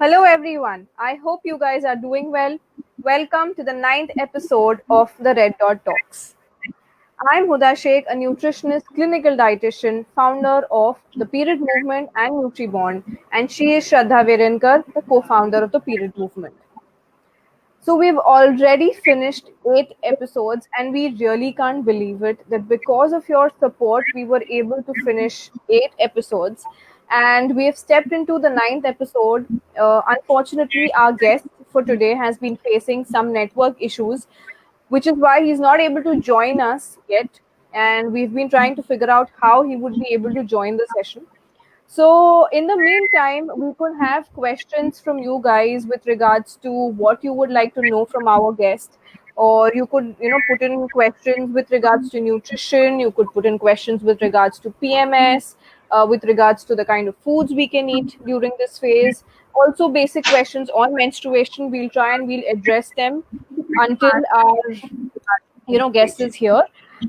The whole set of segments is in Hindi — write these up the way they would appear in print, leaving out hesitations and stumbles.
Hello, everyone. I hope you guys are doing well. Welcome to the ninth episode of the Red Dot Talks. I'm Huda Sheikh, a nutritionist, clinical dietitian, founder of the Period Movement and NutriBond, and she is Shraddha Verenkar, the co-founder of the Period Movement. So we've already finished 8 episodes, and we really can't believe it that because of your support, we were able to finish 8 episodes, and we have stepped into the ninth episode. Unfortunately, our guest for today has been facing some network issues, which is why he's not able to join us yet. And we've been trying to figure out how he would be able to join the session. So, in the meantime, we could have questions from you guys with regards to what you would like to know from our guest, or you could, put in questions with regards to nutrition. You could put in questions with regards to PMS, with regards to the kind of foods we can eat during this phase. Also, basic questions on menstruation. We'll address them until our guest is here,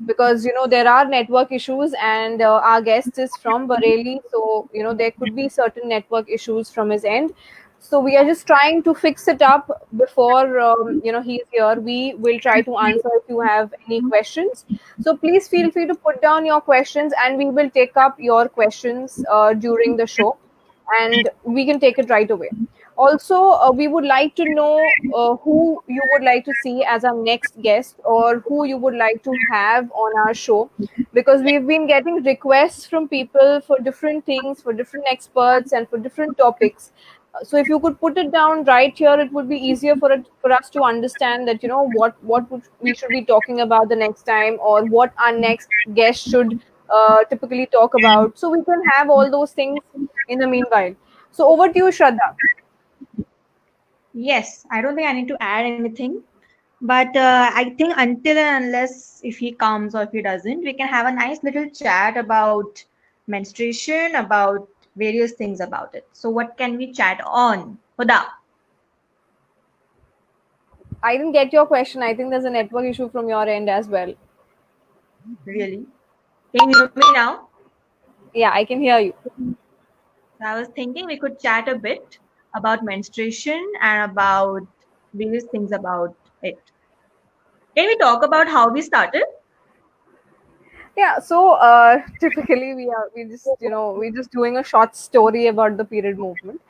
because there are network issues, and our guest is from Bareilly, so there could be certain network issues from his end. So we are just trying to fix it up before he's here. We will try to answer if you have any questions. So please feel free to put down your questions, and we will take up your questions during the show, and we can take it right away. Also, we would like to know who you would like to see as our next guest, or who you would like to have on our show, because we've been getting requests from people for different things, for different experts, and for different topics. So if you could put it down right here, it would be easier for us to understand that we should be talking about the next time, or what our next guest should typically talk about. So we can have all those things in the meanwhile. So over to you, Shraddha. Yes, I don't think I need to add anything. But I think until and unless if he comes or if he doesn't, we can have a nice little chat about menstruation, about various things about it. So what can we chat on? Huda, I didn't get your question. I think there's a network issue from your end as well. really? Can you hear me now? Yeah, I can hear you. So I was thinking we could chat a bit about menstruation and about various things about it. Can we talk about how we started? Yeah, so typically we just doing a short story about the period movement.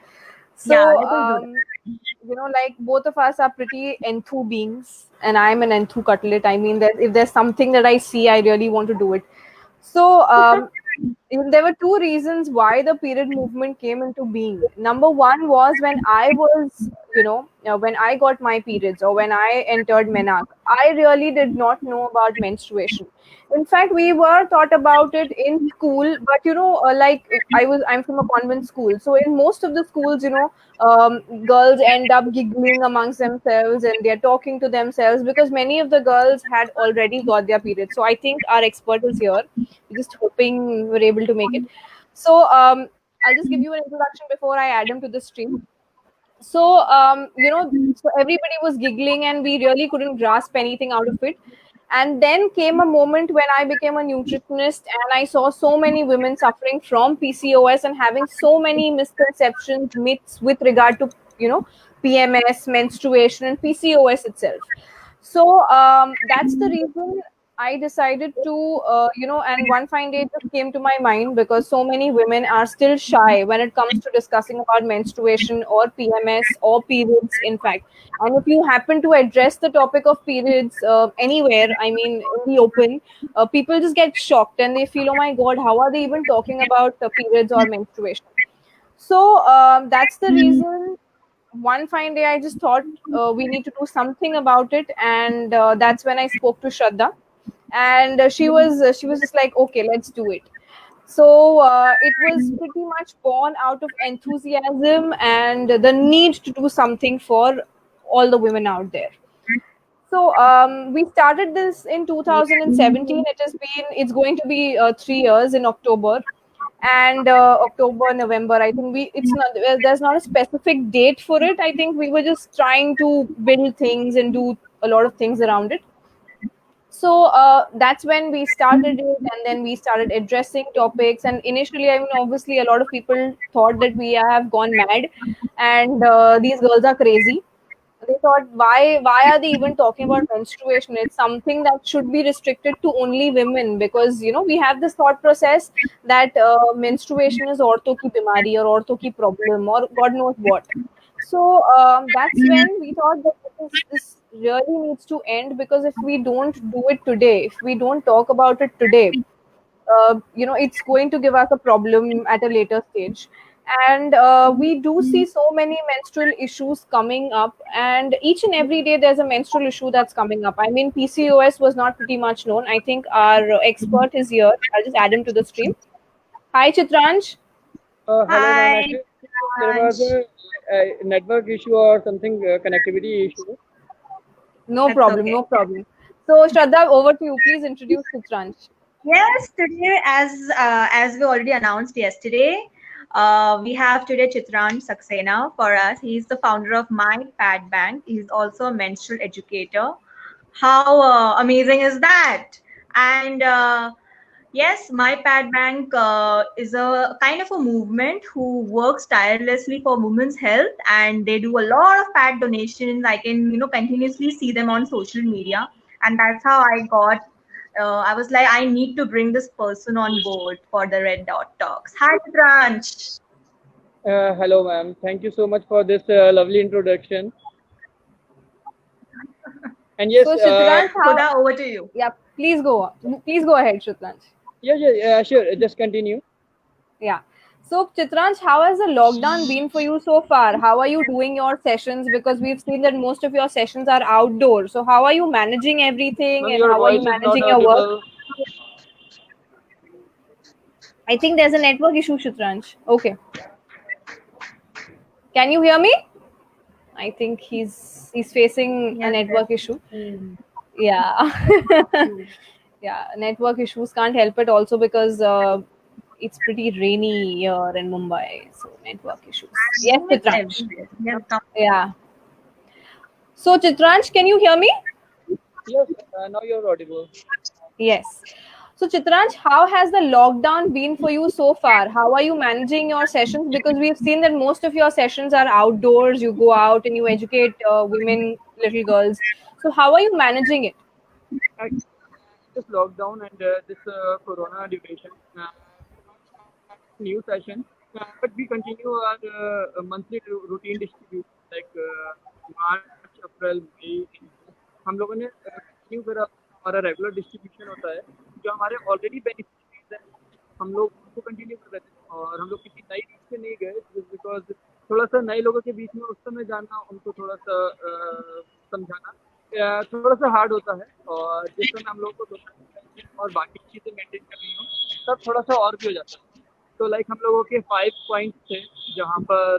Yeah, So let us do that. like both of us are pretty enthu beings, and I'm an enthu cutlet. I mean, that if there's something that I see, I really want to do it. So there were two reasons why the period movement came into being. Number one was when I was, when I got my periods, or when I entered menarche, I really did not know about menstruation. In fact, we were taught about it in school, but like I'm from a convent school, so in most of the schools, girls end up giggling amongst themselves, and they're talking to themselves because many of the girls had already got their periods. So I think our expert is here. We're just hoping we're able to make it. So I'll just give you an introduction before I add him to the stream. So so everybody was giggling, and we really couldn't grasp anything out of it. And then came a moment when I became a nutritionist, and I saw so many women suffering from PCOS and having so many misconceptions, myths with regard to PMS, menstruation, and PCOS itself. So that's the reason I decided to, and one fine day it just came to my mind, because so many women are still shy when it comes to discussing about menstruation or PMS or periods, in fact. And if you happen to address the topic of periods anywhere, I mean, in the open, people just get shocked, and they feel, oh my God, how are they even talking about periods or menstruation? So that's the reason. One fine day, I just thought we need to do something about it, and that's when I spoke to Shraddha, and she was just like, okay, let's do it. So it was pretty much born out of enthusiasm and the need to do something for all the women out there. So we started this in 2017. It's going to be 3 years in October, and October, November. I think it's not, well, there's not a specific date for it. I think we were just trying to build things and do a lot of things around it. So that's when we started it, and then we started addressing topics. And initially, I mean, obviously a lot of people thought that we have gone mad, and these girls are crazy. They thought, why are they even talking about menstruation? It's something that should be restricted to only women, because we have this thought process that menstruation is औरतों की बीमारी or औरतों की problem or god knows what. So that's when we thought that this really needs to end, because if we don't do it today, if we don't talk about it today, it's going to give us a problem at a later stage. And we do see so many menstrual issues coming up, and each and every day there's a menstrual issue that's coming up. I mean, PCOS was not pretty much known. I think our expert is here. I'll just add him to the stream. Hi, Chitransh. Hello, ma'am. Hi, Actually, there was Ansh. a network issue or something, connectivity issue. No That's problem, okay. no problem. So, Shraddha, over to you. Please introduce Chitransh. Yes, today, as we already announced yesterday, we have today Chitran Saxena for us. He's the founder of My Pad Bank. He's also a menstrual educator. How amazing is that? And yes, My Pad Bank is a kind of a movement who works tirelessly for women's health, and they do a lot of pad donations. I can continuously see them on social media, and that's how I was like, I need to bring this person on board for the Red Dot Talks. Hi, Tranch. Hello, ma'am. Thank you so much for this lovely introduction. And yes, So, Chitransh, how? Huda, over to you. Yeah, please go on. Please go ahead, Chitransh. yeah, sure. Just continue. Yeah. So, Chitransh, how has the lockdown been for you so far? How are you doing your sessions? Because we've seen that most of your sessions are outdoors. So, how are you managing everything, Ma'am, and your how are you voice is not managing your work? audible. I think there's a network issue, Chitransh. Okay. Can you hear me? I think he's facing a Yes, network issue. yes. Yeah. Yeah, network issues can't help it also, because it's pretty rainy here in Mumbai. So, network issues. Yes, Rain is Chitransh. everywhere. Yes, come. Yeah. So, Chitransh, can you hear me? Yes, now you're audible. Yes. So, Chitransh, how has the lockdown been for you so far? How are you managing your sessions? Because we've seen that most of your sessions are outdoors. You go out and you educate women, little girls. So, how are you managing it? Actually, this lockdown and this corona duration, new session, but we continue our monthly routine distribution like मार्च अप्रैल मई हम लोगों ने कंटिन्यू करा हमारा रेगुलर डिस्ट्रीब्यूशन होता है जो हमारे ऑलरेडी बेनिफिशियरीज हैं हम लोग उनको कंटिन्यू कर रहे थे और हम लोग किसी नई रीच से नहीं गए बिकॉज थोड़ा सा नए लोगों के बीच में उस समय जानना उनको थोड़ा सा समझाना थोड़ा सा हार्ड होता है और जिस समय हम लोग को और बाकी चीज़ें मेंटेन कर रही हूँ तब थोड़ा सा और भी हो जाता है तो लाइक हम लोगों के 5 पॉइंट्स थे जहाँ पर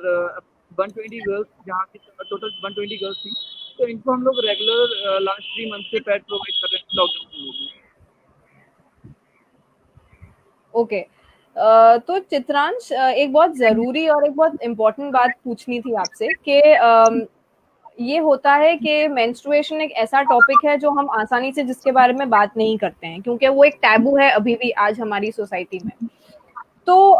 120 गर्ल्स जहाँ की टोटल 120 गर्ल्स थी तो इनको हम लोग रेगुलर लास्ट 3 मंथ से पैड प्रोवाइड कर रहे हैं लॉकडाउन में ओके। तो चित्रांश, एक बहुत ज़रूरी और एक बहुत इम्पोर्टेंट बात पूछनी थी आपसे कि ये होता है कि मेंस्ट्रुएशन एक ऐसा टॉपिक है जो हम आसानी से जिसके बारे में बात नहीं करते हैं, क्योंकि वो एक टैबू है अभी भी आज हमारी सोसाइटी में। तो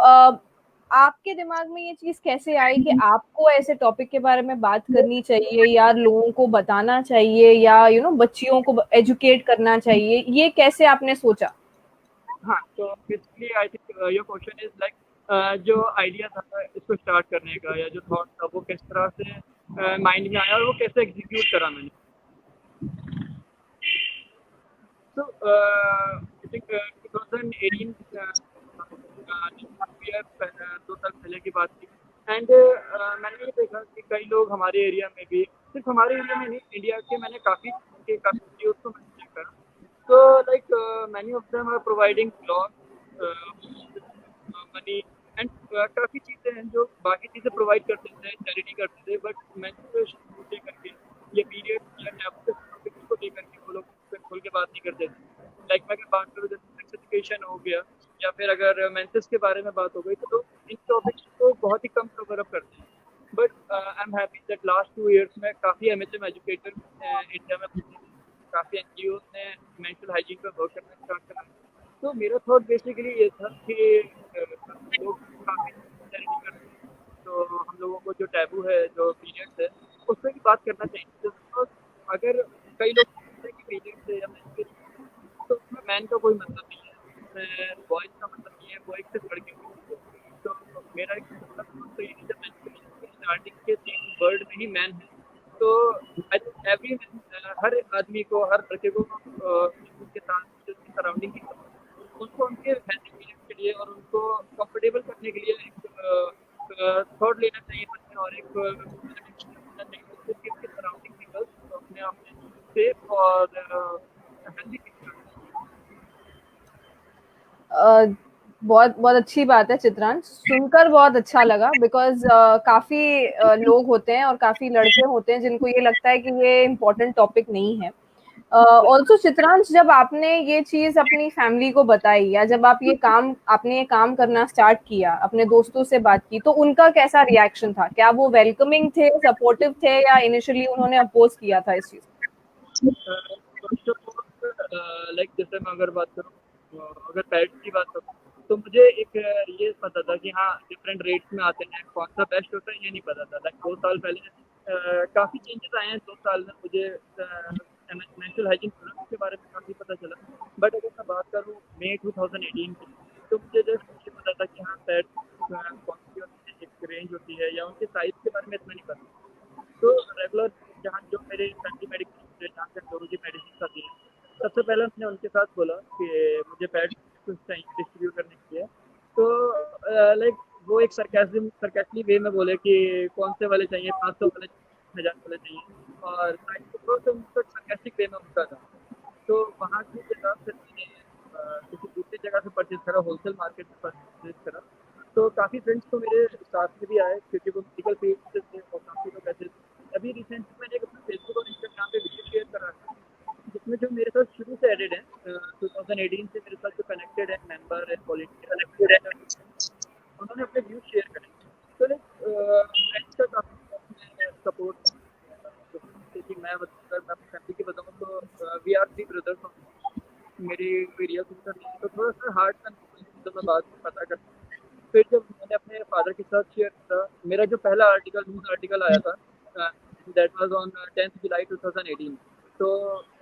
आपके दिमाग में ये चीज़ कैसे आई कि आपको ऐसे टॉपिक के बारे में बात करनी चाहिए या लोगों को बताना चाहिए या बच्चियों को एजुकेट करना चाहिए? ये कैसे आपने सोचा? हाँ, तो basically I think your question is like जो आइडिया था इसको स्टार्ट करने का या जो थॉट था वो किस तरह से माइंड में आया और वो कैसे एग्जीक्यूट करा मैंने। तो आई थिंक 2018 2 साल पहले की बात थी एंड मैंने ये देखा कि कई लोग हमारे एरिया में भी सिर्फ हमारे एरिया में नहीं इंडिया के मैंने काफ़ी यूथ को मैंने देखा तो like many of them are providing cloth money and काफ़ी चीज़ें हैं जो बाकी चीज़ें प्रोवाइड करते थे चैरिटी करते थे बट मेंस्ट्रुएशन को लेकर के ये पीरियड या टॉपिक को लेकर के वो लोग खोल के बात नहीं करते थे लाइक मैं अगर बात करूँ जैसे सेक्स एजुकेशन हो गया या फिर अगर मेंसेस के बारे में बात हो गई तो लोग इन टॉपिक्स को बहुत ही कम कवर अप करते हैं but I am happy that last 2 years में काफ़ी MHM एजुकेटर इंडिया में काफ़ी एनजीओ ने मेंस्ट्रुअल हाइजीन पर वर्क करना स्टार्ट करा। तो मेरा थॉट बेसिकली ये था कि लोग काफ़ी चैरिटी करते हैं, तो हम लोगों को जो टैबू है, जो पीरियड्स है, उस पर भी बात करना चाहिए। तो अगर कई लोग सोचते हैं कि पीरियड्स है या मेंस्ट्रुएशन तो उसमें मैन का कोई मतलब नहीं है, उसमें बॉयज़ का मतलब नहीं है, वो एक सिर्फ लड़के को होती है। तो मेरा एक सिंपल थॉट तो ये है, जब मेंस्ट्रुएशन के स्टार्टिंग के 3 वर्ड में ही मैन है, तो आई थिंक एवरी मैन, हर आदमी को, हर लड़के को उसके साथ जो उसकी सराउंडिंग की उनको उनके हेल्दी पीरियड के लिए और उनको कंफर्टेबल करने के लिए एक थॉट लेना चाहिए मन में और एक पॉजिटिव होना चाहिए जिससे कि उसके सराउंडिंग पीपल अपने आप में सेफ और हेल्दी फील करते हैं। बहुत बहुत अच्छी बात है चित्रांश, सुनकर बहुत अच्छा लगा बिकॉज काफी लोग होते हैं और काफी लड़के होते हैं जिनको ये लगता है कि ये इम्पोर्टेंट टॉपिक नहीं है। ऑल्सो चित्रांश, जब आपने ये चीज अपनी फैमिली को बताई या जब आपने ये काम करना स्टार्ट किया, अपने दोस्तों से बात की, तो उनका कैसा रिएक्शन था? क्या वो वेलकमिंग थे, सपोर्टिव थे, या इनिशियली उन्होंने अपोज किया था इस चीज? फर्स्ट ऑफ ऑल लाइक जैसे मैं अगर बात करूँ, अगर पैड्स की बात करूँ तो मुझे एक ये पता था कि हाँ डिफरेंट रेट्स में आते हैं, कौन सा बेस्ट होता है ये नहीं पता था। लाइक 2 साल पहले काफ़ी चेंजेस आए हैं 2 साल में, मुझे मेंस्ट्रुअल हाइजीन प्रोडक्ट्स के बारे में काफ़ी पता चला। बट अगर मैं बात करूँ मई 2018 की, तो मुझे जस्ट ये पता था कि हाँ पैड्स कौन सी होती है, एक रेंज होती है, या उनके साइज़ के बारे में इतना नहीं पता। तो रेगुलर जहाँ जो मेरे फैमिली मेडिकल जहाँ से जो मुझे मेडिसिन आती है, सबसे पहले मैंने उनके साथ बोला कि मुझे पैड कुछ चाहिए डिस्ट्रीब्यूट करने के लिए। तो लाइक वो एक सरकास्टिक वे में बोले कि कौन से वाले चाहिए, 500 वाले, 1000 वाले चाहिए, और तो उनका सरकास्टिक वे में उनका था। तो वहाँ की जगह फिर मैंने किसी दूसरी जगह से परचेज करा, होलसेल मार्केट से परचेज करा। तो काफ़ी फ्रेंड्स तो मेरे साथ में भी आए क्योंकि वो मेडिकल फील्ड से थे और काफ़ी लोग ऐसे थे। अभी रिसेंटली मैंने एक अपना फेसबुक और इंस्टाग्राम पे वीडियो शेयर करा था जिसमें जो मेरे साथ शुरू से एडेड है, 2018 से मेरे साथ जो कनेक्टेड है, मेंबर है, वॉलंटियर है, उन्होंने अपने व्यूज शेयर करे। तो लाइक फ्रेंड्स का काफ़ी सपोर्ट था। जैसे कि मैं अपनी फैमिली की बताऊँ तो वी आर 3 ब्रदर्स। मेरी एरिया से तो नहीं, तो थोड़ा सा हार्ड था तो मैं बाद में पता करता हूँ। फिर जब मैंने अपने फादर के साथ शेयर किया, मेरा जो पहला आर्टिकल न्यूज़ आर्टिकल आया था दैट वाज ऑन 10th जुलाई 2018। तो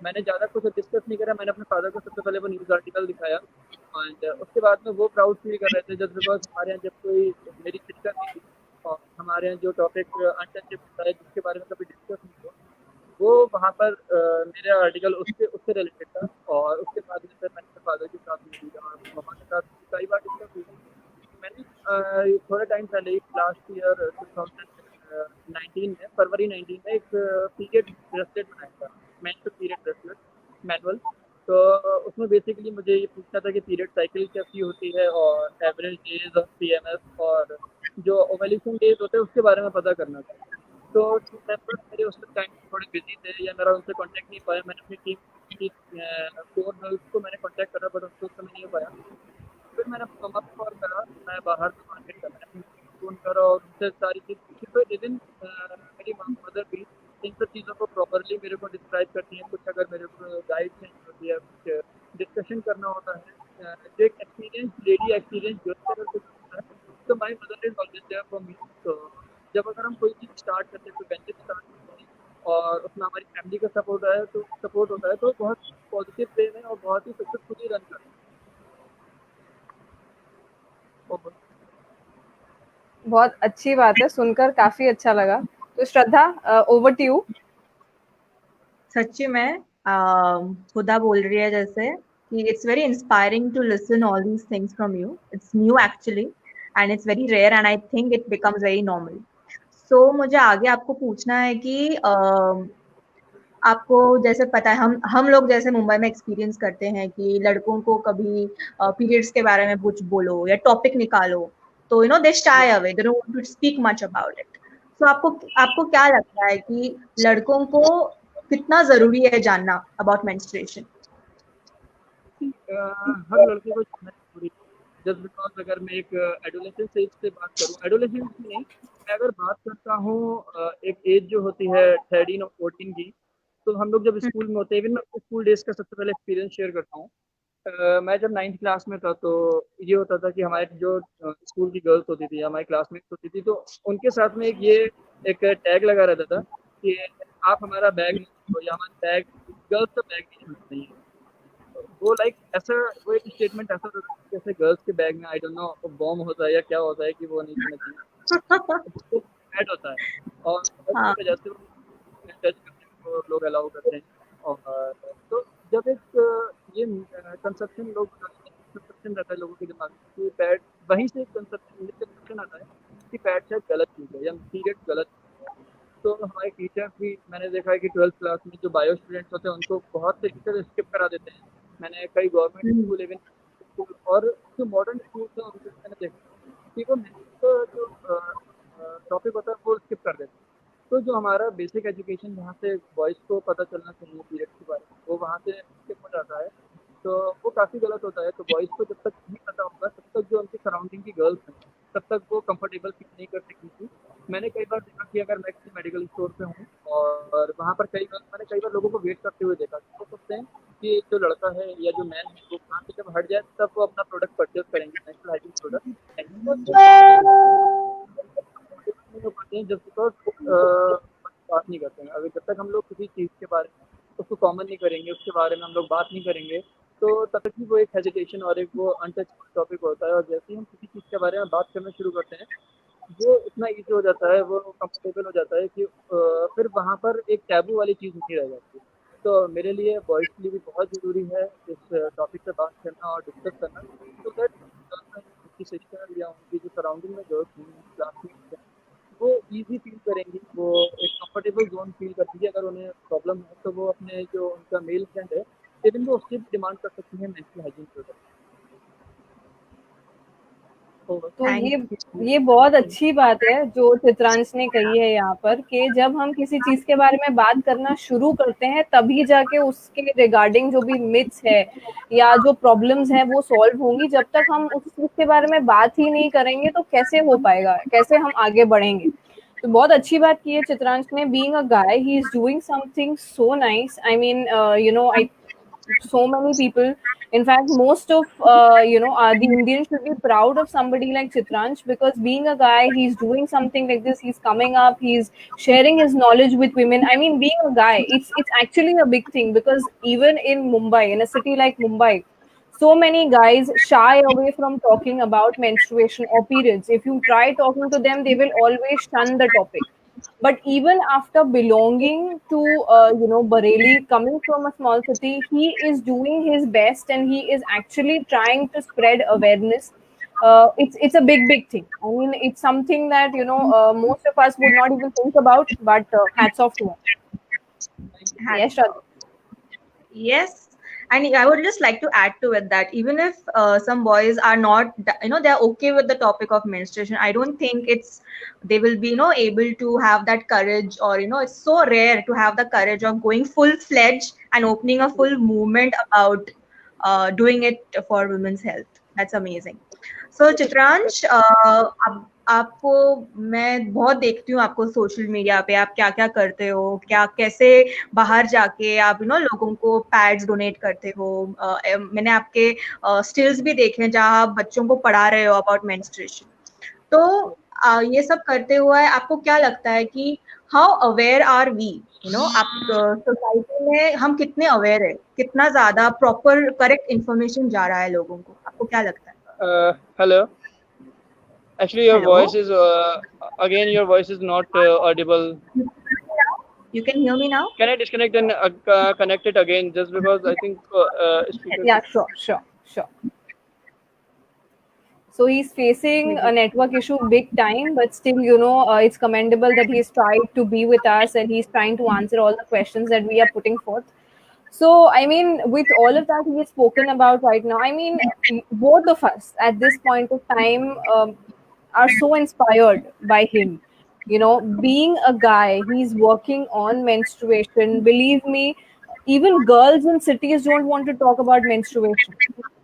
मैंने ज़्यादा कुछ डिस्कस नहीं करा, मैंने अपने फादर को सबसे पहले वो न्यूज़ आर्टिकल दिखाया एंड उसके बाद में वो प्राउड फील कर रहे थे जब बिकॉज हमारे यहाँ जब कोई मेरी दिक्कत थी और हमारे यहाँ जो टॉपिक अनटचेबल होता है जिसके बारे में कभी डिस्कस नहीं हुआ, वो वहाँ पर मेरा आर्टिकल उससे उससे रिलेटेड था। और उसके बाद में फिर मैंने अपने फादर के साथ मिली और मम्मा के साथ कई बार डिस्कस हुई। मैंने थोड़े टाइम पहले ही लास्ट ईयर 2019 में, फरवरी 19 में एक पीरियड ब्रेसलेट बनाया था, मेंस्ट्रुअल पीरियड ब्रेसलेट मैनुअल। तो उसमें बेसिकली मुझे ये पूछना था कि पीरियड साइकिल कैसी होती है और एवरेज डेज ऑफ पीएमएस और जो ओवल्यूशन डेज होते हैं उसके बारे में पता करना था। तो टीम मेंबर्स मेरे उस टाइम थोड़े बिजी थे या मेरा उनसे कांटेक्ट नहीं पाया। मैंने अपनी टीम की 4 गर्ल्स को मैंने कांटेक्ट करा बट उनको उस समय नहीं हो पाया। फिर मैंने अपनी मम्मा को कॉल करा, मैं बाहर था मार्केट का, मैंने अपनी फ़ोन करा और उनसे सारी चीज़ पूछी। तो इवन मेरी मदर भी इन सब चीज़ों को प्रॉपर्ली मेरे को डिस्क्राइब करती हैं। कुछ अगर मेरे को गाइड चाहिए होती है, कुछ डिस्कशन करना होता है, जो एक एक्सपीरियंस लेडी एक्सपीरियंस गर्ल अगर कुछ होता है तो my mother is always there for me. तो जब अगर हम कोई चीज़ स्टार्ट करते हैं, कोई वेंचर स्टार्ट करते हैं और उसमें हमारी फैमिली का सपोर्ट होता है तो बहुत पॉजिटिव वे में और बहुत ही सक्सेसफुली रन करते हैं। बहुत अच्छी बात है, सुनकर काफी अच्छा लगा। तो श्रद्धा, ओवर टू यू। सच्ची में खुदा बोल रही है जैसे कि it's very inspiring to listen all these things from you. It's new actually and it's very rare and I think it becomes very normal. So मुझे आगे आपको पूछना है कि आपको जैसे पता है हम लोग जैसे मुंबई में एक्सपीरियंस करते हैं कि लड़कों को कभी पीरियड्स के बारे में कुछ बोलो या टॉपिक निकालो तो they shy away, they don't want to speak much about it. So आपको क्या लगता है कि लड़कों को कितना जरूरी है जानना अबाउट मेंस्ट्रुएशन? हर लड़के को जानना जरूरी है जस्ट बिकॉज अगर मैं एक एडोलेसेंस एज से बात करूँ, एडोलेसेंस की नहीं, मैं अगर बात करता हूँ एक एज जो होती है 13 और 14 की, तो हम लोग जब स्कूल में होते हैं, इवन मैं अपने स्कूल डेज का सबसे पहले एक्सपीरियंस शेयर करता हूँ। मैं जब 9th क्लास में था तो ये होता था कि हमारे जो स्कूल की गर्ल्स होती थी, हमारी क्लासमेट्स होती थी, तो उनके साथ में एक टैग लगा रहता था कि आप हमारा बैग नहीं छूटो, या हमारा बैग, गर्ल्स का बैग नहीं छूटना है। वो लाइक ऐसा, वो एक स्टेटमेंट ऐसा होता है जैसे गर्ल्स के बैग में आई डोंट नो बॉम्ब होता है या क्या होता है कि वो नहीं छूटना चाहिए, तो बैड होता है। और हाँ, उसकी वजह से वो टच करने को लोग अलाउ करते हैं। और तो जब एक ये कंसेप्शन कंसेप्शन रहता है लोगों के दिमाग में कि पैड, वहीं से एक कंसेप्शन आता है कि पैड शायद गलत चीज़ है या पीरियड गलत चीज़ है। तो हमारे टीचर्स भी, मैंने देखा है कि 12th क्लास में जो बायो स्टूडेंट्स होते हैं उनको बहुत तरीके से स्किप करा देते हैं। मैंने कई गवर्नमेंट हम्म, स्कूल, इवन स्कूल और जो मॉडर्न स्कूल हैं उनको मैंने देखा कि वो मेंस जो टॉपिक होता है वो स्किप कर देते हैं। तो जो हमारा बेसिक एजुकेशन जहाँ से बॉयज़ को पता चलना चाहिए पीरियड के बारे में, वो वहाँ से स्किप हो जाता है। तो वो काफ़ी गलत होता है। तो बॉयज़ को जब तक नहीं पता होगा, तब तक जो उनके सराउंडिंग की गर्ल्स हैं, तब तक वो कंफर्टेबल फील नहीं कर सकेंगी। मैंने कई बार देखा कि अगर मैं किसी मेडिकल स्टोर पे हूँ और वहाँ पर मैंने कई बार लोगों को वेट करते हुए देखा, तो वो सोचते हैं कि जो लड़का है या जो मैन है वो वहाँ से जब हट जाए तब वो अपना प्रोडक्ट परचेज करेंगे, नेशनल हाइजीन प्रोडक्ट। नहीं हो पाते हैं जब बिकॉज बात नहीं करते हैं। अगर जब तक हम लोग किसी चीज़ के बारे में उसको कॉमन नहीं करेंगे, उसके बारे में हम लोग बात नहीं करेंगे, तो तब तक ही वो एक हेजिटेशन और एक वो अनटचेबल टॉपिक होता है। और जैसे ही हम किसी चीज़ के बारे में बात करना शुरू करते हैं, वो इतना ईजी हो जाता है, वो कंफर्टेबल हो जाता है कि फिर वहाँ पर एक टैबू वाली चीज़ नहीं रह जाती। तो मेरे लिए बॉयज़ के लिए भी बहुत ज़रूरी है इस टॉपिक पे बात करना और डिस्कस करना, तो दैट उनकी सिस्टर या उनकी जो सराउंडिंग में गर्ल्स हैं, क्लासमेट्स हैं, वो ईज़ी फ़ील करेंगी, वो एक कंफर्टेबल ज़ोन फ़ील करेंगी। अगर उन्हें प्रॉब्लम है तो वो अपने जो उनका मेल फ्रेंड है, इवन वो उससे भी डिमांड कर सकती हैं मेंस्ट्रुअल हाइजीन प्रोडक्ट। तो थैंक ये बहुत अच्छी बात है जो चित्रांश ने कही है यहाँ पर, कि जब हम किसी चीज के बारे में बात करना शुरू करते हैं तभी जाके उसके रिगार्डिंग जो भी मिथ्स है या जो प्रॉब्लम्स है वो सॉल्व होंगी। जब तक हम उस चीज के बारे में बात ही नहीं करेंगे तो कैसे हो पाएगा, कैसे हम आगे बढ़ेंगे। तो बहुत अच्छी बात की है चित्रांश ने। Being a guy, he is doing something so nice. I mean, I so many people, in fact most of the Indians should be proud of somebody like Chitransh, because being a guy, he's doing something like this, he's coming up, he's sharing his knowledge with women. I mean, being a guy, it's actually a big thing, because even in Mumbai, in a city like Mumbai, so many guys shy away from talking about menstruation or periods. If you try talking to them, they will always shun the topic. But even after belonging to Bareilly, coming from a small city, he is doing his best and he is actually trying to spread awareness. It's a big thing. I mean, it's something that most of us would not even think about. But hats off to him. Yes, Shraddha. Yes, and I would just like to add to it that even if some boys are not, they're okay with the topic of menstruation, I don't think they will be, able to have that courage, or, it's so rare to have the courage of going full-fledged and opening a full movement about doing it for women's health. That's amazing. So Chitransh, आपको मैं बहुत देखती हूँ आपको सोशल मीडिया पे, आप क्या क्या करते हो, कैसे बाहर जाके आप लोगों को पैड्स डोनेट करते हो। मैंने आपके स्टिल्स भी देखे हैं जहाँ आप बच्चों को पढ़ा रहे हो अबाउट मेंस्ट्रुएशन। तो ये सब करते हुए आपको क्या लगता है कि हाउ अवेयर आर वी, आप सोसाइटी में हम कितने अवेयर है, कितना ज्यादा प्रॉपर करेक्ट इन्फॉर्मेशन जा रहा है लोगों को, आपको क्या लगता है? Hello. Actually, your Hello, voice is your voice is not audible. you can hear me now? Can I disconnect and connect it again? Just because I think speaker. Yeah, sure. So he's facing a network issue big time, but still, it's commendable that he's tried to be with us and he's trying to answer all the questions that we are putting forth. So, I mean, with all of that he has spoken about right now, I mean, both of us at this point of time are so inspired by him. Being a guy, he's working on menstruation. Believe me, even girls in cities don't want to talk about menstruation.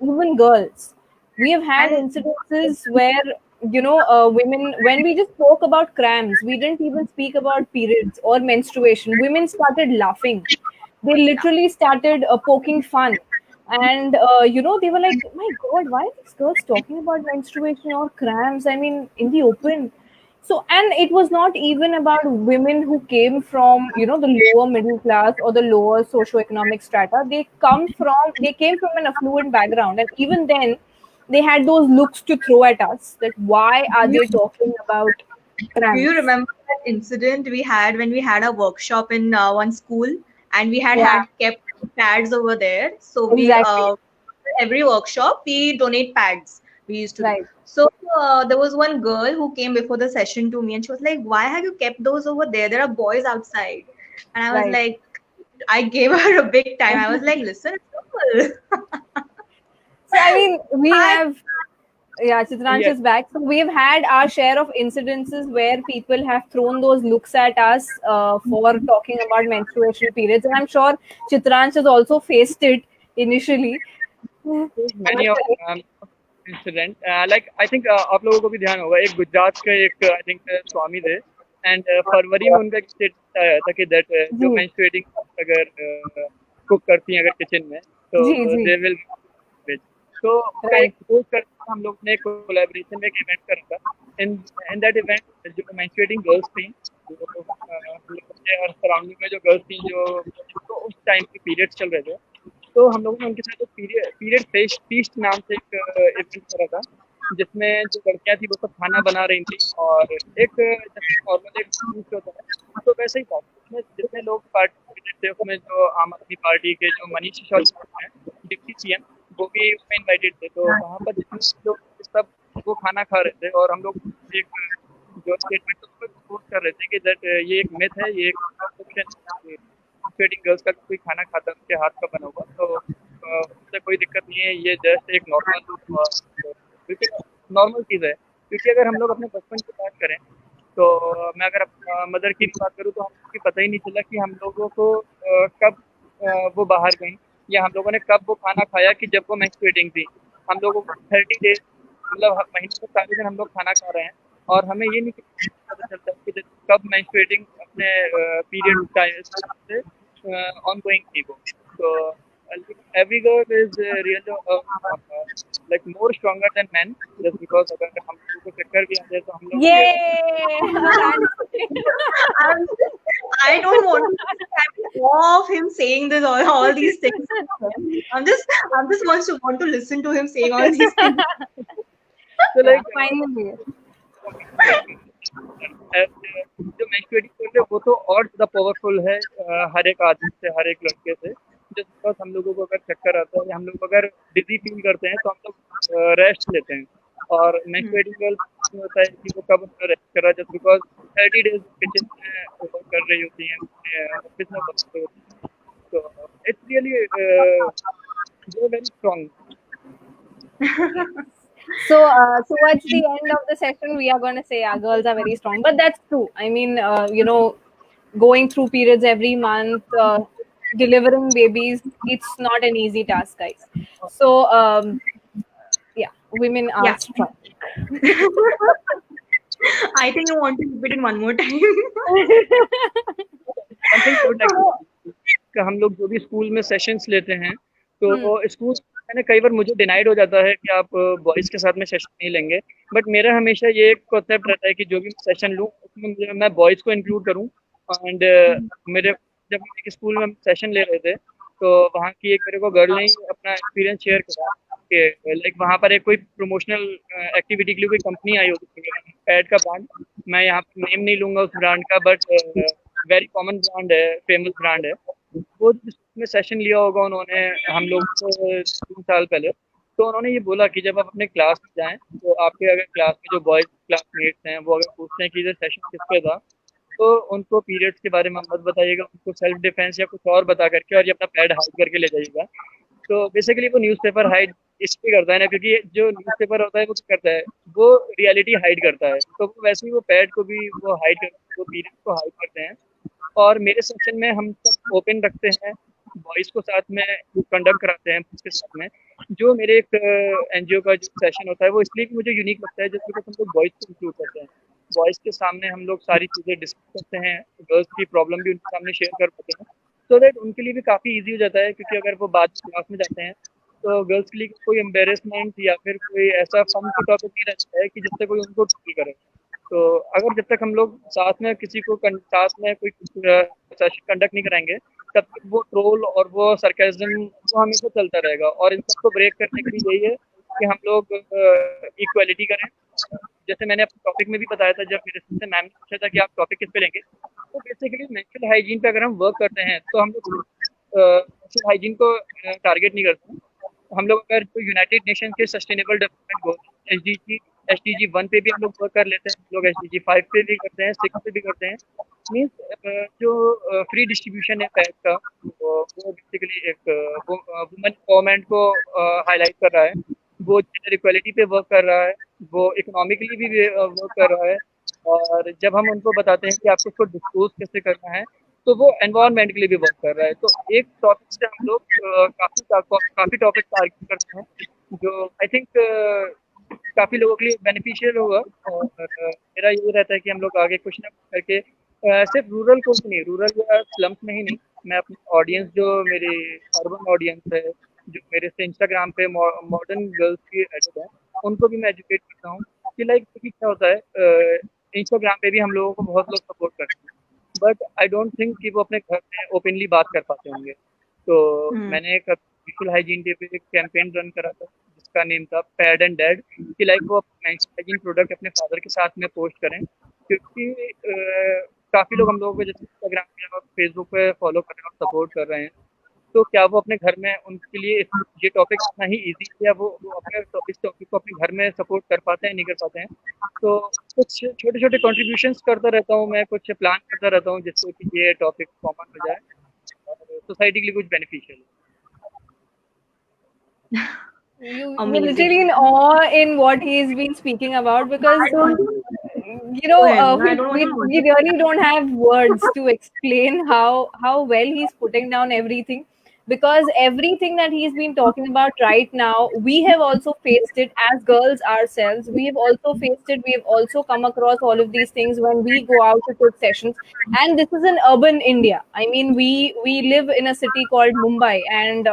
Even girls. We have had And incidences where women, when we just spoke about cramps, we didn't even speak about periods or menstruation. Women started laughing. They literally started poking fun. And, they were like, my God, why are these girls talking about menstruation or cramps? I mean, in the open. So, and it was not even about women who came from, the lower middle class or the lower socioeconomic strata. They came from an affluent background. And even then, they had those looks to throw at us, that why are Do you, they talking about do you cramps? remember that incident we had when we had a workshop in one school, and we had Yeah, kept pads over there? So we exactly. every workshop we donate pads. We used to do. Right. So there was one girl who came before the session to me, and she was like, "Why have you kept those over there? There are boys outside." And I was Right. like, I gave her a big time. I was like, "Listen, it's simple." So, I mean, we Hi. have, yeah, Chitransh Yes. is back. So we've had our share of incidences where people have thrown those looks at us for talking about menstruation periods. And I'm sure Chitransh has also faced it initially. Many of incident like I think आप लोगों को भी ध्यान होगा एक गुजरात के एक आई थिंक स्वामी थे एंड फरवरी में उनका एक स्टेटमेंट आया था कि दैट जो जी, मेंस्ट्रुएटिंग अगर कुक करती हैं अगर किचन में तो जी, जी, दे विल वेज तो उसका एक राइट, पोस्ट करके हम लोग ने कोलैबोरेशन में एक इवेंट करा था इन इन दैट इवेंट जो मेंस्ट्रुएटिंग गर्ल्स थी जो हम लोगों के और सराउंडिंग में जो गर्ल्स थी जो जिनको उस टाइम पे पीरियड्स चल रहे थे तो हम लोगों ने उनके साथ पीरियड पीरियड फीस्ट नाम से एक इवेंट करा था जिसमें जो लड़कियां थी वो सब खाना बना रही थी और एक नॉर्मल एक फीस्ट होता है तो वैसे ही था उसमें जितने लोग पार्टिसिपेटेड थे उसमें जो आम आदमी पार्टी के जो मनीष सिसोदिया हैं डिप्टी सीएम वो भी उसमें इनवाइटेड थे तो वहाँ पर जितने लोग सब वो खाना खा रहे थे और हम लोग एक जो स्टेटमेंट उस पर पोस्ट कर रहे थे कि दैट ये एक मिथ है ये एक वेडिंग गर्ल्स का कोई खाना खाता है उसके हाथ का बना हुआ तो उससे कोई दिक्कत नहीं है ये जस्ट एक नॉर्मल चीज़ है क्योंकि अगर हम लोग अपने बचपन की बात करें तो मैं अगर मदर की भी बात करूँ तो हमको पता ही नहीं चला कि हम लोगों को कब वो बाहर गई या हम लोगों ने कब वो खाना खाया कि जब वो मेंस्ट्रुएटिंग थी हम लोगों को 30 डेज मतलब महीने में 40 दिन हम लोग खाना खा रहे हैं और हमें ये नहीं पता चलता कि कब मेंस्ट्रुएटिंग अपने पीरियड टाइम से ongoing ego. So every girl is really like more stronger than men just because अगर हम लोगों को चक्कर भी आते हैं तो हम लोग yay! I'm I don't want to of him saying this all these things. I'm just want to listen to him saying all these things. so Yeah, like finally. जो मेंस्ट्रुएटिंग है वो तो और ज़्यादा पावरफुल है हर एक आदमी से हर एक लड़के से जस्ट बिकॉज हम लोगों को अगर चक्कर आता है या हम लोग अगर डिजी फील करते हैं तो हम लोग रेस्ट लेते हैं और मेंस्ट्रुएटिंग गर्ल होता है कि वो कब रेस्ट कर रहा है जस्ट बिकॉज 30 डेज किचन में वर्क कर रही होती हैं ऑफिस में वर्क कर रही होती हैं तो it's really they very strong So, towards the end of the session, we are going to say, yeah, girls are very strong. But that's true. I mean, going through periods every month, delivering babies, it's not an easy task, guys. So, yeah, women are Yeah. strong. I think you want to repeat it one more time. हम लोग जो भी स्कूल में सेशंस लेते हैं तो स्कूल मैंने कई बार मुझे डिनाइड हो जाता है कि आप बॉयज़ के साथ में सेशन नहीं लेंगे बट मेरा हमेशा ये एक कॉन्सेप्ट रहता है कि जो भी सेशन लूँ उसमें मैं बॉयज़ को इंक्लूड करूँ एंड मेरे जब मैं एक स्कूल में सेशन ले रहे थे तो वहाँ की एक मेरे को गर्ल ने अपना एक्सपीरियंस शेयर करा कि लाइक वहाँ पर एक कोई प्रमोशनल एक्टिविटी के लिए कोई कंपनी आई होती है पैड का ब्रांड मैं यहाँ पर नेम नहीं लूँगा उस ब्रांड का बट वेरी कॉमन ब्रांड है फेमस ब्रांड है वो जिसमें सेशन लिया होगा उन्होंने हम लोग को 3 साल पहले तो उन्होंने ये बोला कि जब आप अपने क्लास में जाएं तो आपके अगर क्लास में जो बॉयज क्लासमेट्स हैं वो अगर पूछते हैं कि ये सेशन किस पे था तो उनको पीरियड्स के बारे में मत बताइएगा उनको सेल्फ डिफेंस या कुछ और बता करके और ये अपना पैड हाइड करके ले जाइएगा तो बेसिकली वो न्यूज़पेपर हाइड इसलिए करता है ना क्योंकि जो न्यूज़पेपर होता है वो क्या करता है वो रियलिटी हाइड करता है तो वो वैसे ही वो पैड को भी वो हाइड करते वो पीरियड्स को हाइड करते हैं और मेरे सेक्शन में हम सब ओपन रखते हैं बॉयज़ को साथ में कंडक्ट कराते हैं उसके साथ में जो मेरे एक एनजीओ का जो सेशन होता है वो इसलिए भी मुझे यूनिक लगता है जस्ट बिकॉज हम लोग वॉइस को इंक्लूड करते हैं। वॉइस के सामने हम लोग सारी चीज़ें डिस्कस करते हैं, गर्ल्स की प्रॉब्लम भी उनके सामने शेयर कर पाते हैं, सो दैट उनके लिए भी काफ़ी ईजी हो जाता है, क्योंकि अगर वो बाद में क्लास में जाते हैं तो गर्ल्स के लिए कोई एम्बेरसमेंट या फिर कोई ऐसा फन का टॉपिक नहीं रहता है कि जिससे कोई उनको ट्रोल करे। तो अगर जब तक हम लोग साथ में किसी को साथ में कोई सेशन कंडक्ट नहीं कराएंगे, तब तक वो ट्रोल और वो सरकाज़म वो हमेशा चलता रहेगा। और इन सबको ब्रेक करने के लिए यही है कि हम लोग इक्वालिटी करें। जैसे मैंने अपने टॉपिक में भी बताया था, जब मेरे से मैम ने पूछा था कि आप टॉपिक किस पे लेंगे, तो बेसिकली मेंस्ट्रुअल हाइजीन पे अगर हम वर्क करते हैं तो हम लोग मेंस्ट्रुअल हाइजीन को टारगेट नहीं करते हैं। हम लोग अगर जो यूनाइटेड नेशन के सस्टेनेबल डेवलपमेंट गोल एसडीजी 1 पे भी हम लोग वर्क कर लेते हैं, हम लोग एसडीजी 5 पे भी करते हैं, 6 पे भी करते हैं। मीन्स जो फ्री डिस्ट्रीब्यूशन है पैड का, वो बेसिकली एक वुमेन एम्पावरमेंट को हाईलाइट कर रहा है, वो जेंडर इक्वालिटी पे वर्क कर रहा है, वो इकोनॉमिकली भी वर्क कर रहा है। और जब हम उनको बताते हैं कि आपको उसको डिस्पोज कैसे करना है, तो वो एनवायरनमेंट के लिए भी वर्क कर रहा है। तो एक टॉपिक से हम लोग काफ़ी टॉपिक टारगेट करते हैं, जो आई थिंक काफ़ी लोगों के लिए बेनिफिशियल होगा। और मेरा ये रहता है कि हम लोग आगे कुछ ना कुछ करके सिर्फ रूरल को ही नहीं, रूरल या स्लम्स में ही नहीं, मैं अपनी ऑडियंस जो मेरी अर्बन ऑडियंस है, जो मेरे से इंस्टाग्राम पे मॉडर्न गर्ल्स की एडिट है, उनको भी मैं एजुकेट करता हूँ कि लाइक क्या होता है, इंस्टाग्राम पे भी हम लोगों को बहुत लोग सपोर्ट करते हैं, बट आई डोंट थिंक कि वो अपने घर में ओपनली बात कर पाते होंगे। तो मैंने एक मेंस्ट्रुअल हाइजीन डे पे एक कैंपेन रन करा था जिसका नेम था पैड एंड डैड, कि लाइक वो मेंस्ट्रुअल हाइजीन प्रोडक्ट अपने फादर के साथ में पोस्ट करें, क्योंकि काफ़ी लोग हम लोगों को जैसे इंस्टाग्राम पे और फेसबुक पे फॉलो कर रहे हैं और सपोर्ट कर रहे हैं, तो क्या वो अपने घर में उनके लिए ये टॉपिक इतना ही ईजी है, या वो अपने इस टॉपिक को अपने घर में सपोर्ट कर पाते हैं नहीं कर पाते हैं। तो कुछ छोटे छोटे कॉन्ट्रीब्यूशंस करता रहता हूँ मैं, कुछ प्लान करता रहता हूँ जिससे कि ये टॉपिक कॉमन हो जाए और सोसाइटी के लिए कुछ बेनिफिशियल है। You're literally in awe in what he's been speaking about, because Go ahead. I don't want we really don't have words to explain how well he's putting down everything, because everything that he's been talking about right now, we have also faced it as girls ourselves. We have also faced it. We have also come across all of these things when we go out to take sessions. And this is in urban India. I mean, we live in a city called Mumbai, and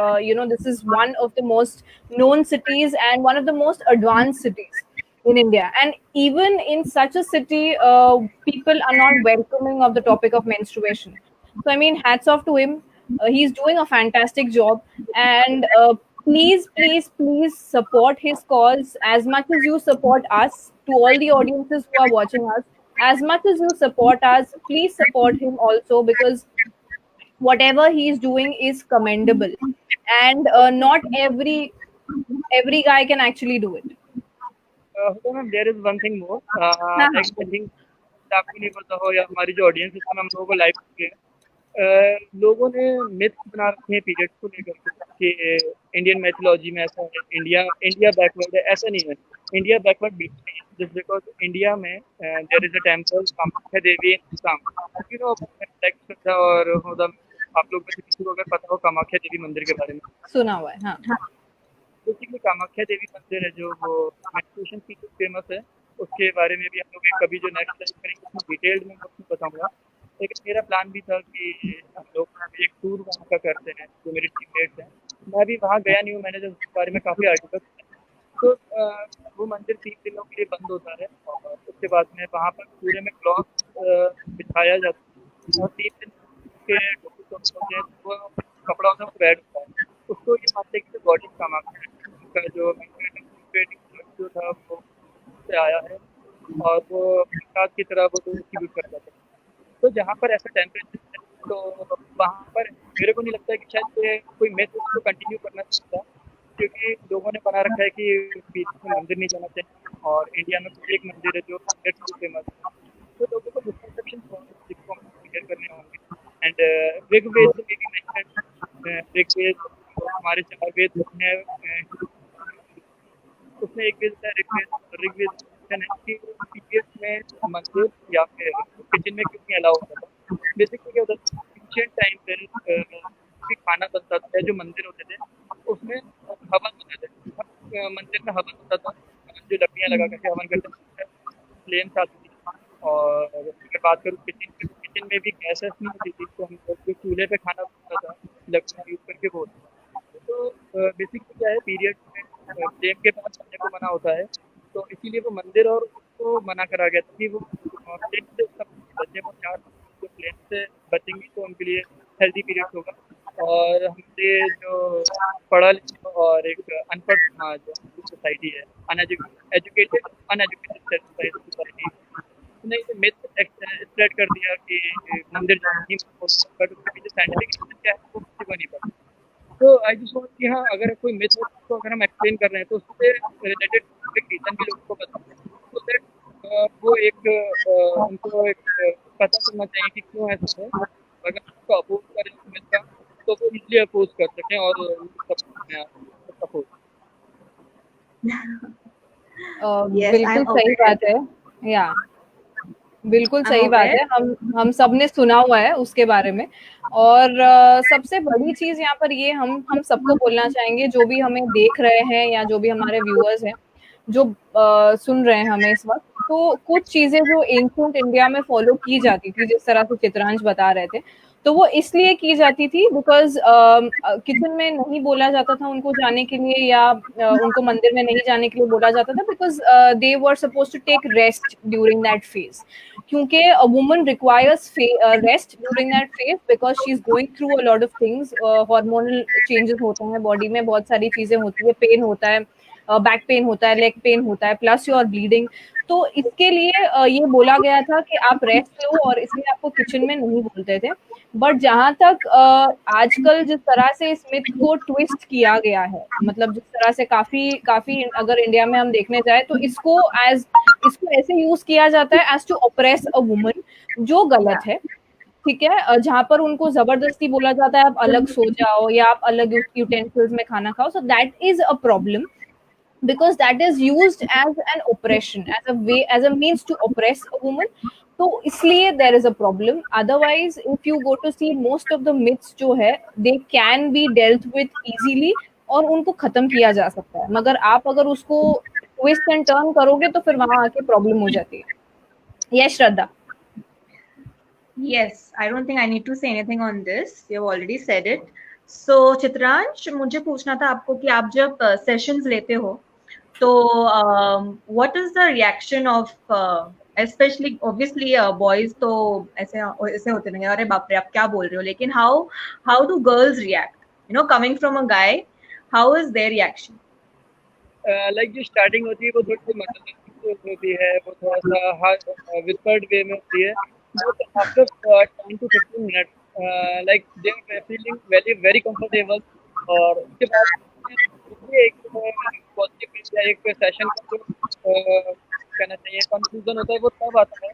this is one of the most known cities and one of the most advanced cities in India. And even in such a city, people are not welcoming of the topic of menstruation. So, I mean, hats off to him. He's doing a fantastic job. And please, please, please support his cause as much as you support us. To all the audiences who are watching us, as much as you support us, please support him also, because whatever he is doing is commendable. And not every guy can actually do it. There is one thing more, I think आपको नहीं पता हो या हमारी जो ऑडियंस है हम लोगों को लाइव के लोगों ने मिथ बना रखे हैं पीरियड्स को लेकर कि इंडियन मैथोलॉजी में ऐसा है, इंडिया बैकवर्ड है। ऐसा नहीं है, इंडिया बैकवर्ड बिल्कुल नहीं है, जस्ट बिकॉज इंडिया में there is a temple Kamakhya Devi और आप लोग में से किसी को अगर पता हो कामाख्या देवी मंदिर के बारे में सुना हुआ है। हाँ, बेसिकली कामाख्या देवी मंदिर है जो वो मेडिटेशन की जो फेमस है, उसके बारे में भी हम लोग कभी जो नेक्स्ट टाइम करेंगे उसमें डिटेल्ड में आपको बताऊंगा। लेकिन मेरा प्लान भी था कि हम लोग एक टूर वहाँ का करते हैं, जो मेरे टीममेट्स हैं। मैं भी वहाँ गया नहीं हूँ, मैंने जब उसके बारे में काफ़ी आर्टिकल तो वो मंदिर 3 दिनों के लिए बंद होता है और उसके बाद में वहाँ पर पूरे में क्लॉथ बिछाया जाता है और 3 दिन के होते हैं, वो कपड़ा होता है वो रेड होता है, उसको ये मानते हैं कि बॉडी कामाख्या है, उनका जो जो था वो से आया है और वो प्रसाद की तरह वो डिस्ट्रीब्यूट कर जाता है। तो जहाँ पर ऐसा टेम्परेचर है तो वहाँ पर मेरे को नहीं लगता है कि शायद ये कोई मिथ उसको कंटिन्यू करना चाहिए, क्योंकि लोगों ने बना रखा है कि बीच में मंदिर नहीं जाना चाहिए और इंडिया में कोई एक मंदिर है जो फेमस है, तो लोगों को मिसकंसेप्शन क्लियर करने होंगे। एंड ऋग्वेद में भी मेंशन, ऋग्वेद हमारे 4 वेद हैं, उसमें एक वेद है ऋग्वेद है कि पीरियड में मंदिर या फिर किचन में क्यों नहीं अलाउ होता था। बेसिकली क्या होता था, एंशिएंट टाइम पे भी खाना बनता था, जो मंदिर होते थे उसमें हवन होते थे, लगा करके हवन करते थे, फ्लेम्स आती थी। और अगर बात करूँ किचन में भी गैसेस नहीं होती थी, तो हम लोग जो चूल्हे पे खाना बनता था लकड़ी यूज करके वो होता था। तो बेसिकली क्या है, पीरियड में फ्लेम के पास जाने को मना होता है, तो इसीलिए वो मंदिर और उसको मना करा गया था कि वो फ्लेम से बच्चे को 4 जो फ्लेम से बचेंगे तो उनके लिए हेल्दी पीरियड होगा। और हमारे जो पढ़ा लिखा और एक अनपढ़ समाज सोसाइटी है, एजुकेटेड अनएजुकेटेड सोसाइटी ने ये मिथ स्प्रेड कर दिया कि मंदिर जाना ही मत हो, बट उसके पीछे साइंटिफिक रीजन क्या है वो किसी को नहीं पता। तो आई जस्ट वांट कि हाँ, अगर कोई मिथ हो तो अगर हम एक्सप्लेन कर रहे हैं तो उससे रिलेटेड रीजन भी लोगों को पता है, तो दैट वो एक उनको एक पता चलना चाहिए कि क्यों ऐसा है। अगर उसको अपोज करें उस मिथ का तो वो इजीली अपोज कर सकें और सपोर्ट। Yes, बिल्कुल I'm सही aware. बात है। या बिल्कुल I'm सही बात aware. है, हम सब ने सुना हुआ है उसके बारे में। और सबसे बड़ी चीज यहाँ पर ये हम सबको बोलना चाहेंगे, जो भी हमें देख रहे हैं या जो भी हमारे व्यूअर्स हैं जो सुन रहे हैं हमें इस वक्त, तो कुछ चीजें जो एंशिएंट इंडिया में फॉलो की जाती थी, जिस तरह से चित्रांश बता रहे थे, तो वो इसलिए की जाती थी बिकॉज किचन में नहीं बोला जाता था उनको जाने के लिए, या उनको मंदिर में नहीं जाने के लिए बोला जाता था, because they were suppose to take rest during that phase. क्योंकि a woman requires rest during that phase because she's going through a lot of things, hormonal changes होते हैं बॉडी में, बहुत सारी चीजें होती है, पेन होता है, बैक पेन होता है, लेग पेन होता है, प्लस योर ब्लीडिंग। तो इसके लिए ये बोला गया था कि आप रेस्ट लो, और इसलिए आपको किचन में नहीं बोलते थे। बट जहां तक आजकल जिस तरह से इस मिथ को ट्विस्ट किया गया है, मतलब जिस तरह से काफी काफी अगर इंडिया में हम देखने जाए तो इसको ऐसे यूज किया जाता है as to oppress a woman, जो गलत है। ठीक है, जहां पर उनको जबरदस्ती बोला जाता है आप अलग सो जाओ या आप अलग यूटेंसिल्स में खाना खाओ, so that is a problem, because that is used as an oppression, as a means to oppress a woman. तो इसलिए there is a problem. Otherwise if you go to see most of the myths जो है, they can be dealt with easily और उनको खत्म किया जा सकता है, मगर आप अगर उसको ट्विस्ट एंड टर्न करोगे तो फिर वहां आके प्रॉब्लम हो जाती है। Yes Shraddha. Yes, I don't think I need to say anything on this. You've already said it. So, Chitransh, मुझे पूछना था आपको कि आप जब सेशंस लेते हो, तो what is the reaction of especially obviously boys, तो ऐसे ऐसे होते नहीं, अरे बाप रे आप क्या बोल रहे हो, लेकिन how do girls react? You know, coming from a guy, how is their reaction? Like जो स्टार्टिंग होती है वो थोड़ी सी मतलब होती है, वो थोड़ा सा विस्पर्ड वे में होती है, but after 10 to 15 minute like they are feeling very very comfortable. और उसके बाद एक पॉजिटिव या एक सेशन का जो कहना चाहिए कंक्लूजन होता है वो तब आता है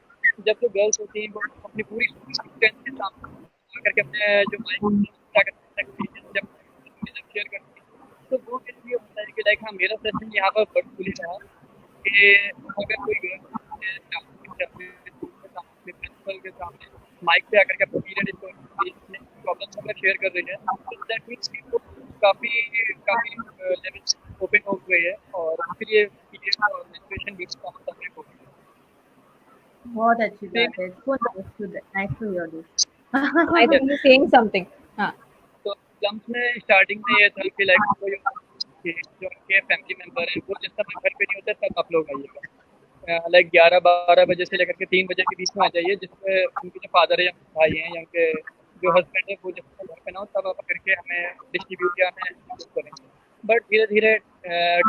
जब जो गर्ल्स होती हैं वो अपनी पूरी स्ट्रेंथ के सामने करके अपने जो माइंड जब शेयर करती है, तो वो मेरे लिए होता है कि लाइक हाँ, मेरा सेशन यहाँ पर वर्कफुली रहा कि अगर कोई प्रिंसिपल के सामने माइक पे आकर के अपना पीरियड प्रॉब्लम अगर शेयर कर रही है, तो दैट मीन्स कि वो काफ़ी काफ़ी लेवल ओपन हो गई है और फिर ये पीरियड और मेंस्ट्रुएशन भी सामने हो गई है। बहुत अच्छी बात है। So nice to hear this. I think you're saying something. हाँ। तो जम्स में स्टार्टिंग में ये था कि लाइक जो उनके फैमिली मेंबर हैं वो जिस समय घर पे नहीं होते तब आप लोग आइएगा, लाइक 11-12 बजे से लेकर के 3 बजे के बीच में आ जाइए, जिसमें उनके जो फादर है या भाई हैं या उनके जो हस्बैंड है वो जब घर पे ना हो तब आप करके हमें डिस्ट्रीब्यूट या हमें करेंगे। बट धीरे धीरे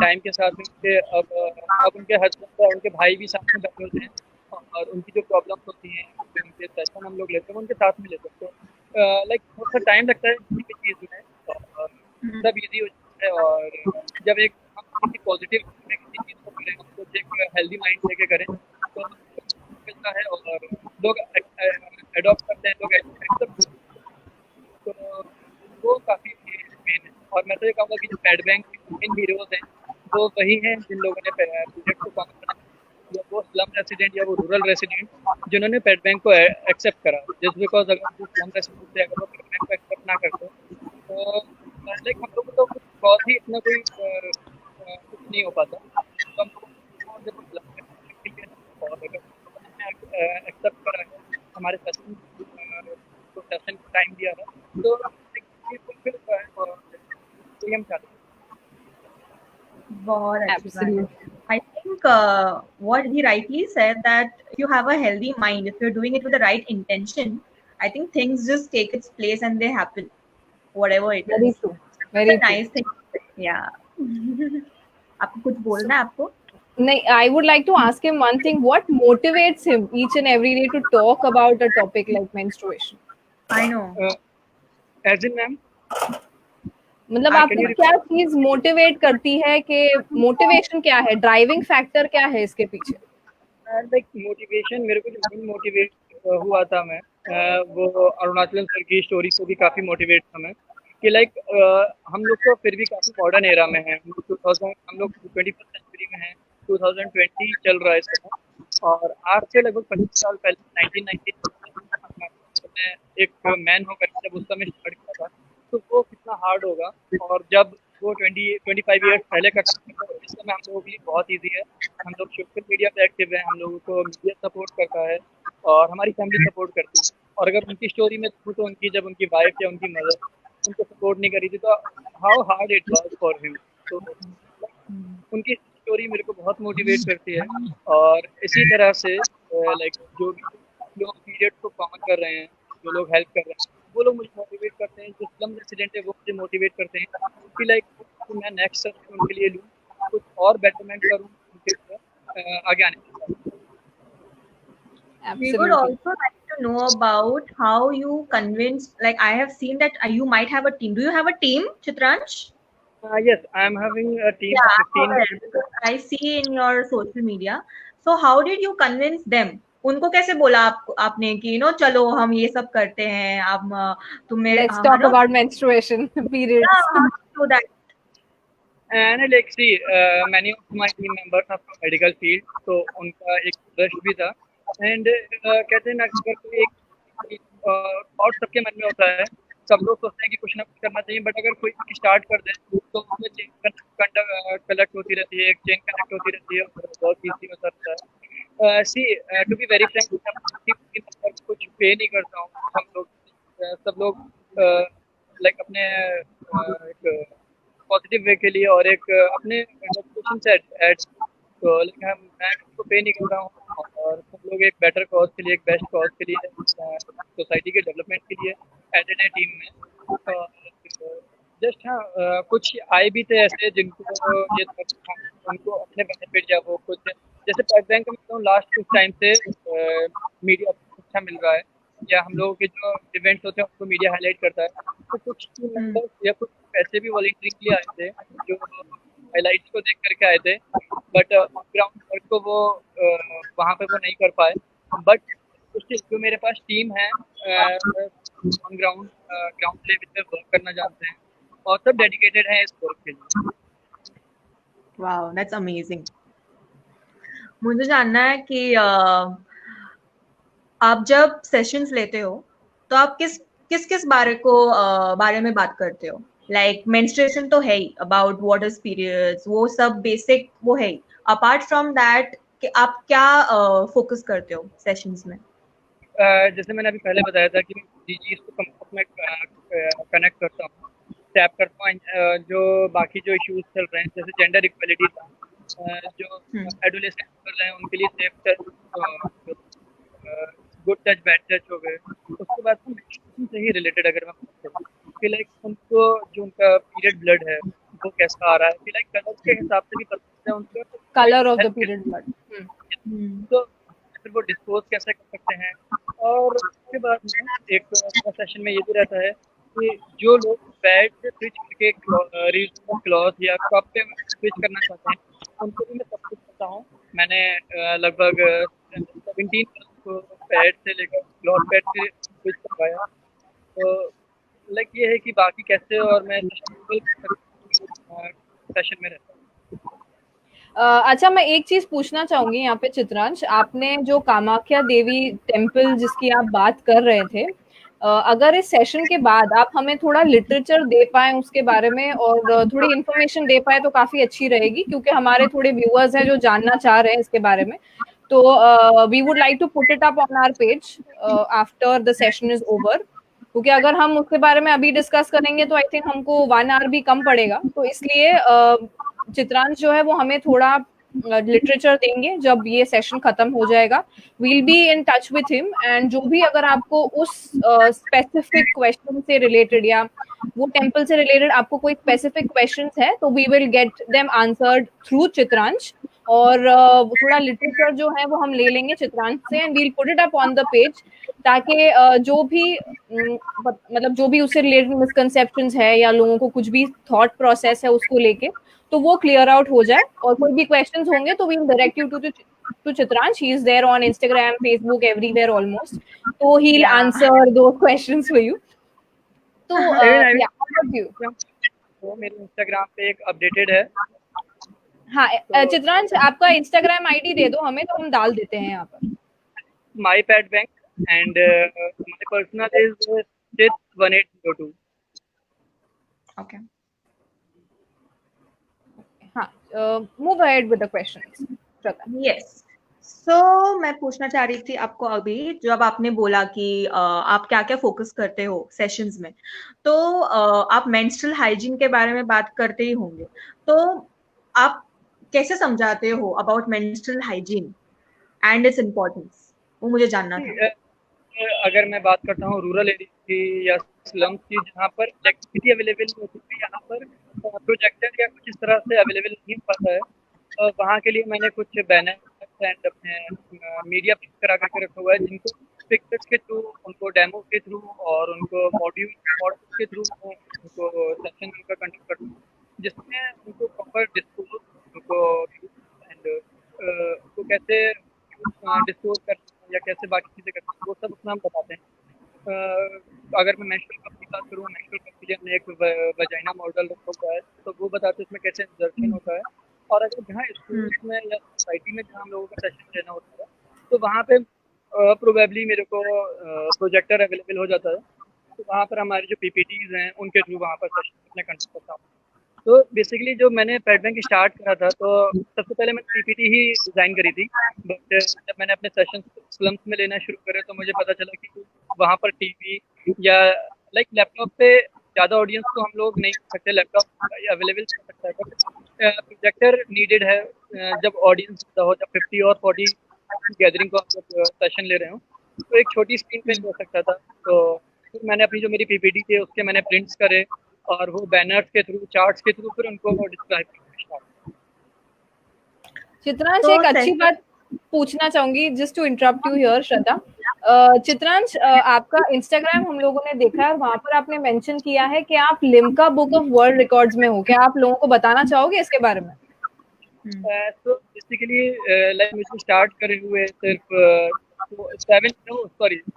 टाइम के साथ में उनके अब उनके हस्बैंड और उनके भाई भी साथ में बैठे होते हैं और उनकी जो प्रॉब्लम्स होती हैं जो उनके सेशन हम लोग लेते हैं उनके साथ में लेते हैं। तो लाइक थोड़ा सा टाइम लगता है किसी भी चीज़ में और सब ईजी हो जाता है। और जब एक हम किसी पॉजिटिव किसी चीज़ को करें, उसको एक हेल्दी माइंड लेके करें तो मिलता है और लोग एडॉप्ट करते हैं, लोग एक्सेप्ट, तो वो काफ़ी मेन है। और मैं तो ये कहूँगा कि जो पैड बैंक इन हीरोज़ हैं वो वही हैं जिन लोगों ने प्रोजेक्ट को काम करा, वो स्लम रेसिडेंट या वो रूरल रेसिडेंट जिन्होंने पेट बैंक को एक्सेप्ट करा। जस्ट बिकॉज अगर वो स्लम रेसिडेंट से अगर वो पेट बैंक को एक्सेप्ट ना करते तो लाइक हम लोगों को तो बहुत ही इतना कोई कुछ नहीं हो पाता। तो हम लोग एक्सेप्ट करा है, हमारे सेशन को टाइम दिया है, तो फुलफिल हुआ है और यही हम चाहते हैं। बहुत अच्छी बात है। Absolutely. I think what he rightly said, that if you have a healthy mind, if you're doing it with the right intention, I think things just take its place and they happen, whatever it Very is. true. It's Very a true. nice thing. Yeah. आपको कुछ बोलना है आपको? No, I would like to ask him one thing. What motivates him each and every day to talk about a topic like menstruation? I know. As in ma'am, मतलब can आपको you क्या चीज मोटिवेट करती है कि मोटिवेशन क्या है, ड्राइविंग फैक्टर क्या है इसके पीछे? लाइक मोटिवेशन, मेरे को जो मेन मोटिवेट हुआ था मैं, वो अरुणाचल सर की स्टोरी से भी काफ़ी मोटिवेट था मैं, कि लाइक हम लोग तो फिर भी काफ़ी मॉडर्न एरा में हैं, हम लोग 21st सेंचुरी में हैं, 2020 चल रहा है इस समय, और आज से लगभग 25 साल पहले 1990 में एक मैन होकर जब उस समय स्टार्ट किया था, तो वो कितना हार्ड होगा, और जब वो 25 ईयर्स पहले का काम था, तो इस समय हम लोगों के लिए बहुत ईजी है। हम लोग सोशल मीडिया पे एक्टिव हैं, हम लोगों को मीडिया सपोर्ट करता है और हमारी फैमिली सपोर्ट करती है। और अगर उनकी स्टोरी में देखूँ तो उनकी जब उनकी वाइफ या उनकी मदर उनको सपोर्ट नहीं करी थी, तो how hard it was for him. तो उनकी स्टोरी मेरे को बहुत मोटिवेट करती है, और इसी तरह से लाइक जो भी लोग पीरियड को कॉमन कर रहे हैं, जो लोग हेल्प कर रहे हैं, वो लोग मुझे मोटिवेट करते हैं। जो स्लम रेसिडेंट है वो मुझे मोटिवेट करते हैं कि लाइक मैं नेक्स्ट स्टेप उनके लिए लूँ, कुछ और बेटरमेंट करूँ उनके लिए आगे आने के लिए। We would also like to know about how you convinced, like I have seen that you might have a team. Do you have a team, Chitransh? Yes, I am having a team Yeah, of 15. correct, because I see in your social media. So how did you convince them? उनको कैसे बोला आपने कि चलो हम ये सब करते हैं, आप तुम्हें Let's talk about menstruation periods. do that. And like see, many of my team members are from medical field, तो उनका एक रश भी था। एंड कहते हैं ना, अगर कोई एक और सबके मन में होता है, सब लोग सोचते हैं कि कुछ ना कुछ करना चाहिए, बट अगर कोई स्टार्ट कर दे तो उसमें चेन कनेक्ट होती रहती है, एक चेन कनेक्ट होती रहती है और बहुत ईजी होता रहता है। सी टू बी वेरी फ्रैंक, कुछ पे नहीं करता हूँ। हम लोग सब लोग लाइक अपने एक पॉजिटिव वे के लिए और एक अपने मोटिवेशन से ऐड, तो मैं उसको पे नहीं कर रहा हूँ, और सब लोग एक बेटर कॉज के लिए, एक बेस्ट कॉज के लिए, सोसाइटी के डेवलपमेंट के लिए एडेड है टीम में। जस्ट हाँ, कुछ आए भी थे ऐसे जिनको ये उनको अपने बेनिफिट या वो कुछ, जैसे पैक बैंक में लास्ट कुछ टाइम से मीडिया अच्छा मिल रहा है, या हम लोगों के जो इवेंट्स होते हैं उनको मीडिया हाईलाइट करता है, तो कुछ टीम मेंबर्स या कुछ पैसे भी वॉलंटियरिंग के लिए आए थे, जो हाईलाइट्स को देख करके आए थे, बट ग्राउंड वर्क को वो वहाँ पे वो नहीं कर पाए। बट जो मेरे पास टीम है ऑन ग्राउंड लेवल पे वर्क करना जानते हैं, और सब डेडिकेटेड हैं इस वर्क के लिए। Wow, that's amazing. मुझे जानना है कि आप जब सेशंस लेते हो तो आप किस बारे में बात करते हो? लाइक मेंस्ट्रुएशन तो है ही, अबाउट व्हाट इज पीरियड्स, वो सब बेसिक वो है ही। अपार्ट फ्रॉम दैट कि आप क्या फोकस करते हो सेशंस में? जैसे मैंने अभी पहले बताया था कि मैं को में कनेक्ट करता हूँ, टैप करता हूँ जो बाकी जो इश्यूज चल रहे हैं, जैसे जेंडर इक्वलिटी, जो एडोलेसेंट कर रहे हैं उनके लिए safe touch, good touch bad touch हो गए। उसके बाद मेंस्ट्रुएशन से ही रिलेटेड अगर मैं बात करूँ कि लाइक उनको जो उनका पीरियड ब्लड है वो कैसा आ रहा है, कि लाइक कलर के हिसाब से भी पता चलता है उनका colour of the period blood, तो फिर वो डिस्पोज कैसे कर सकते हैं। और उसके बाद में एक सेशन में ये भी रहता है कि जो लोग पैड से स्विच करके रीजनेबल क्लॉथ या कप पे स्विच करना चाहते हैं, उनको भी मैं सब कुछ करता हूँ। मैंने लगभग 17 को पैड से लेकर क्लॉथ पैड से स्विच करवाया। तो लाइक ये है कि बाकी कैसे और मैं सेशन में रहता हूँ। अच्छा, मैं एक चीज पूछना चाहूंगी यहाँ पे चित्रांश, आपने जो कामाख्या देवी टेम्पल जिसकी आप बात कर रहे थे, अगर इस सेशन के बाद आप हमें थोड़ा लिटरेचर दे पाए उसके बारे में और थोड़ी इन्फॉर्मेशन दे पाए तो काफी अच्छी रहेगी, क्योंकि हमारे थोड़े व्यूअर्स हैं जो जानना चाह रहे हैं इसके बारे में। तो we would like to put it up on our page after the session is over, क्योंकि अगर हम उसके बारे में अभी डिस्कस करेंगे तो आई थिंक हमको 1 आवर भी कम पड़ेगा, तो इसलिए चित्रांश जो है वो हमें थोड़ा लिटरेचर देंगे जब ये सेशन खत्म हो जाएगा. We'll be in touch with him, and जो भी अगर आपको उस स्पेसिफिक क्वेश्चन से रिलेटेड या वो टेम्पल से रिलेटेड आपको कोई स्पेसिफिक क्वेश्चंस है तो we will get them answered through Chitransh. और थोड़ा लिटरेचर जो है वो हम ले लेंगे चित्रांश से, and we'll put it up on the page, ताकि जो भी मतलब जो भी उससे रिलेटेड मिसकंसेप्शंस है या लोगों को कुछ भी थॉट प्रोसेस है उसको लेके तो वो क्लियर आउट हो जाए. और कोई भी क्वेश्चंस होंगे तो we'll direct you to Chitransh. He is there on Instagram, Facebook, everywhere almost. So he'll answer those questions for you. So yeah, how about you? वो मेरे इंस्टाग्राम पे एक अपडेटेड है. हाँ, चित्रांश आपका इंस्टाग्राम आईडी दे दो हमें तो हम डाल देते हैं यहाँ पर. My Pet Bank and my personal is Chit1802. Okay. हाँ, move ahead with the questions. Yes. So मैं पूछना चाह रही थी आपको अभी, जब आपने बोला कि आप क्या क्या फोकस करते हो सेशंस में, तो आप मेंस्ट्रुअल हाइजीन के बारे में बात करते ही होंगे, तो आप कैसे समझाते हो about menstrual hygiene and its importance, वो मुझे जानना था. अगर मैं बात करता हूँ रूरल एरिया की या स्लम्स की जहाँ पर इलेक्ट्रिसिटी अवेलेबल नहीं होती है, यहाँ पर प्रोजेक्टर या कुछ इस तरह से अवेलेबल नहीं हो पाता है, तो वहाँ के लिए मैंने कुछ बैनर एंड अपने मीडिया पिक करा करके रखा हुआ है, जिनको पिक्चर्स के थ्रू, उनको डेमो के थ्रू और उनको मॉड्यूल के थ्रू उनको सेशन उनका कंडक्ट करता हूँ, जिसमें उनको प्रॉपर डिस्कोज उनको एंड उनको कैसे डिस्कोज करते हैं या कैसे बाकी चीज़ें करते हैं वो सब उसमें हम बताते हैं. अगर मैं मेंस्ट्रुअल कप की बात करूँ, मेंस्ट्रुअल कप के लिए हमने एक वजाइना मॉडल रखा हुआ है, तो वो बताते हैं उसमें कैसे इंजर्शन होता है. और अगर जहाँ स्कूल्स में या सोसाइटी में जहाँ हम लोगों का सेशन लेना होता है तो वहाँ पे प्रोबेबली मेरे को प्रोजेक्टर अवेलेबल हो जाता है, तो वहाँ पर हमारे जो पीपीटीज हैं उनके थ्रू वहाँ पर सेशन अपने कंडक्ट करता हूँ. तो बेसिकली जो मैंने पेट बैंक स्टार्ट करा था तो सबसे पहले मैंने पीपीटी ही डिज़ाइन करी थी, बट जब मैंने अपने सेशन स्लम्स में लेना शुरू करे तो मुझे पता चला कि वहाँ पर टीवी या लाइक लैपटॉप पे ज़्यादा ऑडियंस तो हम लोग नहीं कर सकते, लैपटॉप अवेलेबल कर सकता है, बट प्रोजेक्टर नीडेड है जब ऑडियंस हो, जब 50 और 40 गैदरिंग को आप लोग सेशन ले रहे हो तो एक छोटी स्क्रीन पे हो सकता था. तो फिर मैंने अपनी जो मेरी पीपीटी थे उसके मैंने प्रिंट्स करे और वो बैनर्स के थ्रू, चार्ट्स के थ्रू फिर उनको डिस्क्राइब करना. चित्रांश, एक अच्छी बात पूछना चाहूंगी, just to interrupt you here Shraddha. Chitransh, आपका इंस्टाग्राम हम लोगों ने देखा है और वहां पर आपने मेंशन किया है कि आप Limca book of world records में हो. क्या आप लोगों को बताना चाहोगे इसके बारे में? तो बेसिकली लाइक मुझे स्टार्ट करे हुए सिर्फ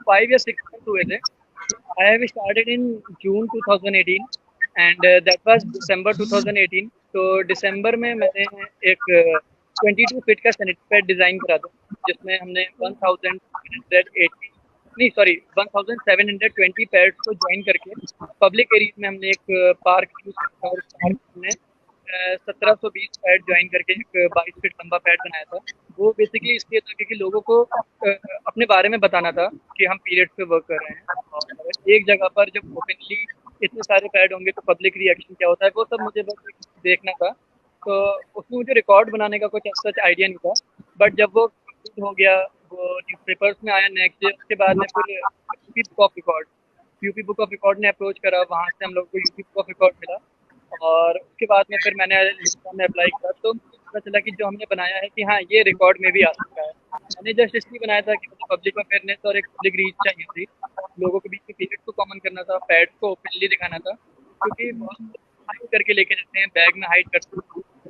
5 या 6 मंथ हुए थे. I have started in June 2018 and that was December 2018. तो दिसंबर में मैंने एक 22 फीट का सैनिटरी पैड डिज़ाइन करा था, जिसमें हमने 1720 पैड्स को ज्वाइन करके पब्लिक एरिया में हमने एक पार्क यूज किया और पार्क में 1720 पैड ज्वाइन करके एक 22 फीट लंबा पैड बनाया था. वो बेसिकली इसलिए था क्योंकि लोगों को अपने बारे में बताना था कि हम पीरियड्स पे वर्क कर रहे हैं, और एक जगह पर जब ओपनली इतने सारे पैड होंगे तो पब्लिक रिएक्शन क्या होता है वो सब मुझे बस देखना था. तो उसमें मुझे रिकॉर्ड बनाने का कुछ सच आइडिया नहीं था, बट जब वो कंप्लीट हो गया, वो न्यूज़पेपर्स में आया नेक्स्ट डे, उसके बाद में फिर यूपी बुक ऑफ रिकॉर्ड ने अप्रोच करा, वहाँ से हम लोग को यूपी बुक ऑफ रिकॉर्ड मिला और उसके बाद में फिर मैंने लिम्का में अप्लाई किया. तो पता चला कि जो हमने बनाया है कि हाँ ये रिकॉर्ड में भी आ सकता है. मैंने जस्ट इसलिए बनाया था कि मुझे पब्लिक अवेयरनेस और एक पब्लिक रीच चाहिए थी, लोगों के बीच में पीरियड को कॉमन करना था, पैड्स को ओपनली दिखाना था, क्योंकि बहुत हाइड करके लेके जाते हैं, बैग में हाइड करते हैं.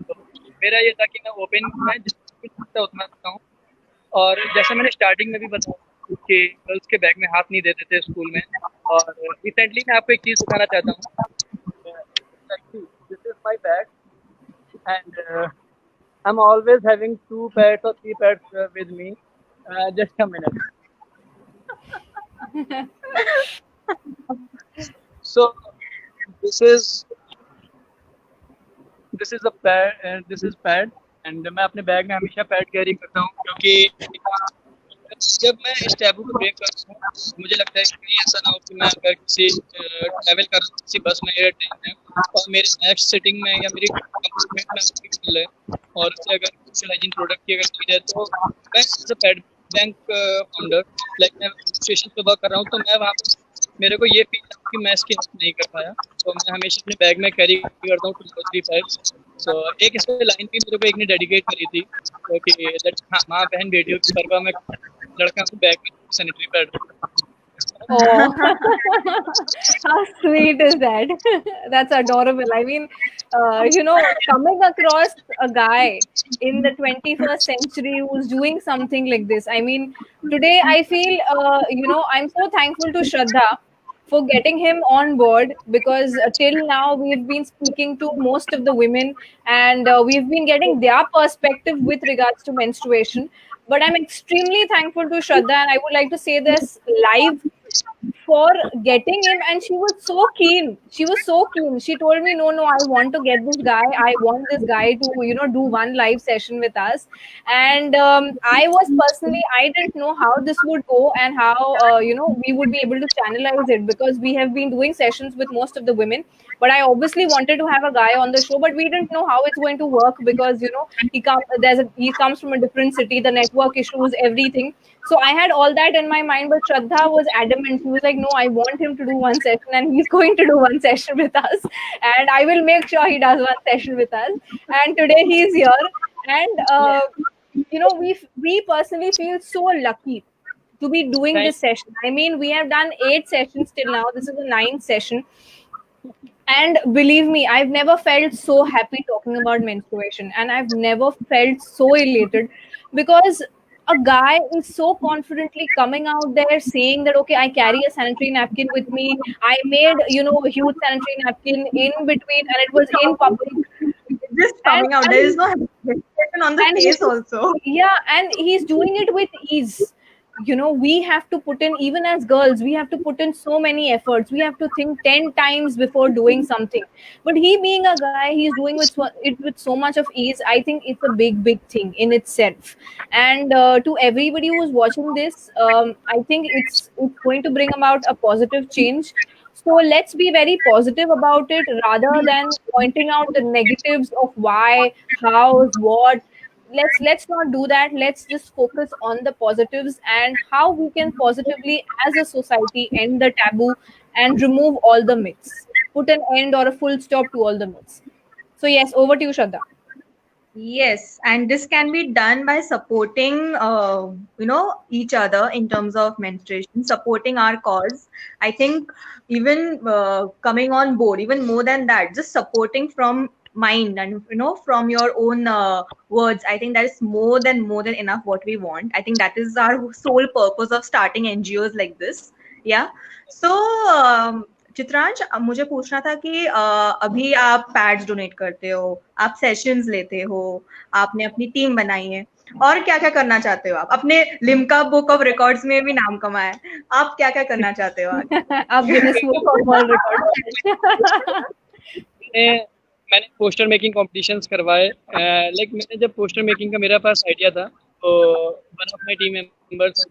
तो मेरा ये था कि मैं ओपन में जितना उतना सकता हूँ. और जैसे मैंने स्टार्टिंग में भी बताया कि गर्ल्स के बैग में हाथ नहीं देते थे स्कूल में, और रिसेंटली मैं आपको एक चीज़ दिखाना चाहता हूँ. This is my bag and I'm always having 2 pads or 3 pads with me. Just a minute. So this is a pad and this is pad. And मैं अपने बैग में हमेशा पैड कैरी करता हूँ, क्योंकि जब मैं इस टैबू को ब्रेक करता हूँ, मुझे लगता है कि कहीं ऐसा ना हो कि मैं अगर किसी ट्रैवल कर रहा हूँ किसी बस में या ट्रेन में, और मेरे नेक्स्ट सिटिंग में या मेरी कंपार्टमेंट में मिल है और उससे अगर किसी हाइजीन प्रोडक्ट की अगर नीड है, तो मैं as a pad bank founder, like मैं स्टेशन पे वर्क कर रहा हूँ, तो मैं वहाँ पर मेरे को ये फील कि मैं इसकी हेल्प नहीं कर पाया, तो मैं हमेशा अपने बैग में कैरी करता हूँ 2 or 3 पैड्स। तो एक इस पे लाइन भी मेरे को एक ने डेडिकेट करी थी, तो कि हाँ, माँ बहन बेटियों की परवाह में लड़का को बैग में sanitary pad. Oh, how sweet is that? That's adorable. I mean, coming across a guy in the 21st century who's doing something like this. I mean, today I feel, I'm so thankful to Shraddha for getting him on board, because till now we've been speaking to most of the women, and we've been getting their perspective with regards to menstruation. But I'm extremely thankful to Shraddha, and I would like to say this live for getting him. And she was so keen, she told me, no, I want to get this guy, I want this guy to do one live session with us. And I was personally, I didn't know how this would go, and how we would be able to channelize it, because we have been doing sessions with most of the women. But I obviously wanted to have a guy on the show, but we didn't know how it's going to work, because he comes from a different city, the network issues, everything. So I had all that in my mind, but Shraddha was adamant. She was like, no, I want him to do one session, and he's going to do one session with us. And I will make sure he does one session with us. And today he's here. And, we personally feel so lucky to be doing this session. I mean, we have done 8 sessions till now. This is the 9th session. And believe me, I've never felt so happy talking about menstruation, and I've never felt so elated, because a guy is so confidently coming out there saying that, okay, I carry a sanitary napkin with me. I made, a huge sanitary napkin in between, and it was in public. Just coming out. There is no hesitation on the face also. Yeah, and he's doing it with ease. We have to put in, even as girls, we have to put in so many efforts. We have to think 10 times before doing something. But he, being a guy, he's doing it with so much of ease. I think it's a big thing in itself. And to everybody who's watching this, I think it's going to bring about a positive change. So let's be very positive about it, rather than pointing out the negatives of why, how, what. Let's not do that. Let's just focus on the positives, and how we can positively as a society end the taboo and remove all the myths, put an end or a full stop to all the myths. So yes, over to you, Shraddha. Yes, and this can be done by supporting, each other in terms of menstruation, supporting our cause. I think even coming on board, even more than that, just supporting from mind and from your own words. I think that is more than enough what we want. I think that is our sole purpose of starting NGOs like this. Yeah. So Chitransh, मुझे पूछना था कि अभी आप पैड्स डोनेट करते हो, आप सेशंस लेते हो, आपने अपनी टीम बनाई है, और क्या क्या करना चाहते हो? आप अपने लिम्का बुक ऑफ रिकॉर्ड्स में भी नाम कमाया है, आप क्या क्या करना चाहते हो आगे? आप Guinness book of world record. मैंने पोस्टर मेकिंग कॉम्पिटिशन्स करवाए। लाइक मैंने जब पोस्टर मेकिंग का मेरे पास आइडिया था, तो one of my team members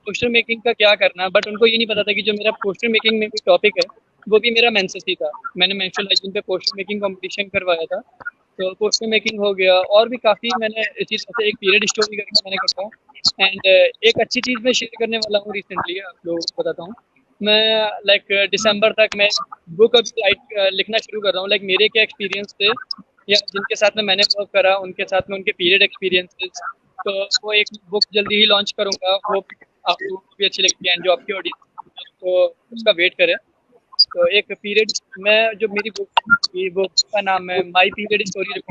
poster making का क्या करना, बट उनको ये नहीं पता था कि जो मेरा पोस्टर मेकिंग में भी टॉपिक है वो भी मेरा मेंसेस ही था। मैंने मेंस्ट्रुअल हाइजीन पे पोस्टर मेकिंग कंपटीशन करवाया था, तो पोस्टर मेकिंग हो गया, और भी काफ़ी मैंने इसी तरह से एक पीरियड स्टोरी करके मैंने करवाया। एंड एक अच्छी चीज़ मैं शेयर करने वाला हूँ रिसेंटली, आप लोगों को बताता हूँ। मैं लाइक दिसंबर तक मैं बुक लिखना शुरू कर रहा हूँ। लाइक मेरे क्या एक्सपीरियंस थे या जिनके साथ में मैंने वर्क करा उनके साथ में उनके पीरियड एक्सपीरियंसेस, तो वो एक बुक जल्दी ही लॉन्च करूँगा। वो आप लोगों को भी अच्छी लगती है, जो आपकी ऑडियंस, तो उसका वेट करें। तो एक पीरियड मैं जो मेरी बुक का नाम है माई पीरियड स्टोरी,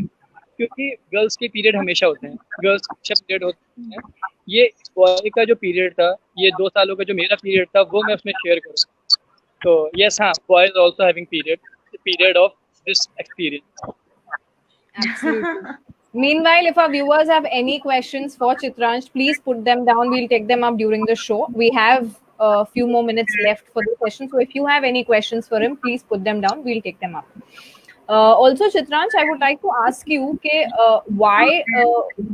क्योंकि गर्ल्स के पीरियड हमेशा होते हैं, गर्ल्स हमेशा पीरियड होते हैं। ये बॉय का जो पीरियड था, ये 2 सालों का जो मेरा पीरियड था, वो मैं उसमें शेयर करूँ। तो यस, हाँ, boys also having period of this experience. Absolutely. Meanwhile, if our viewers have any questions for Chitransh, please put them down. We'll take them up during the show. We have a few more minutes left for the session. So if you have any questions for him, please put them down. We'll take them up. Also, Chitransh, I would like to ask you, why,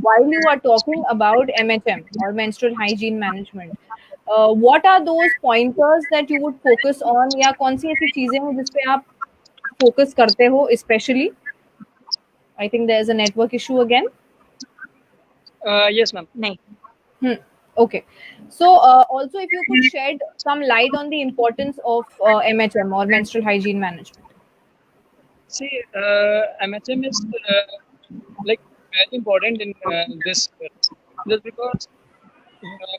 while you are talking about MHM or menstrual hygiene management, what are those pointers that you would focus on, या कौन सी ऐसी चीजें हैं जिस पे आप focus करते हो especially? I think there is a network issue again. Yes, ma'am. नहीं. Okay. So, also, if you could shed some light on the importance of MHM or menstrual hygiene management. See, MHM is like very important in this, just because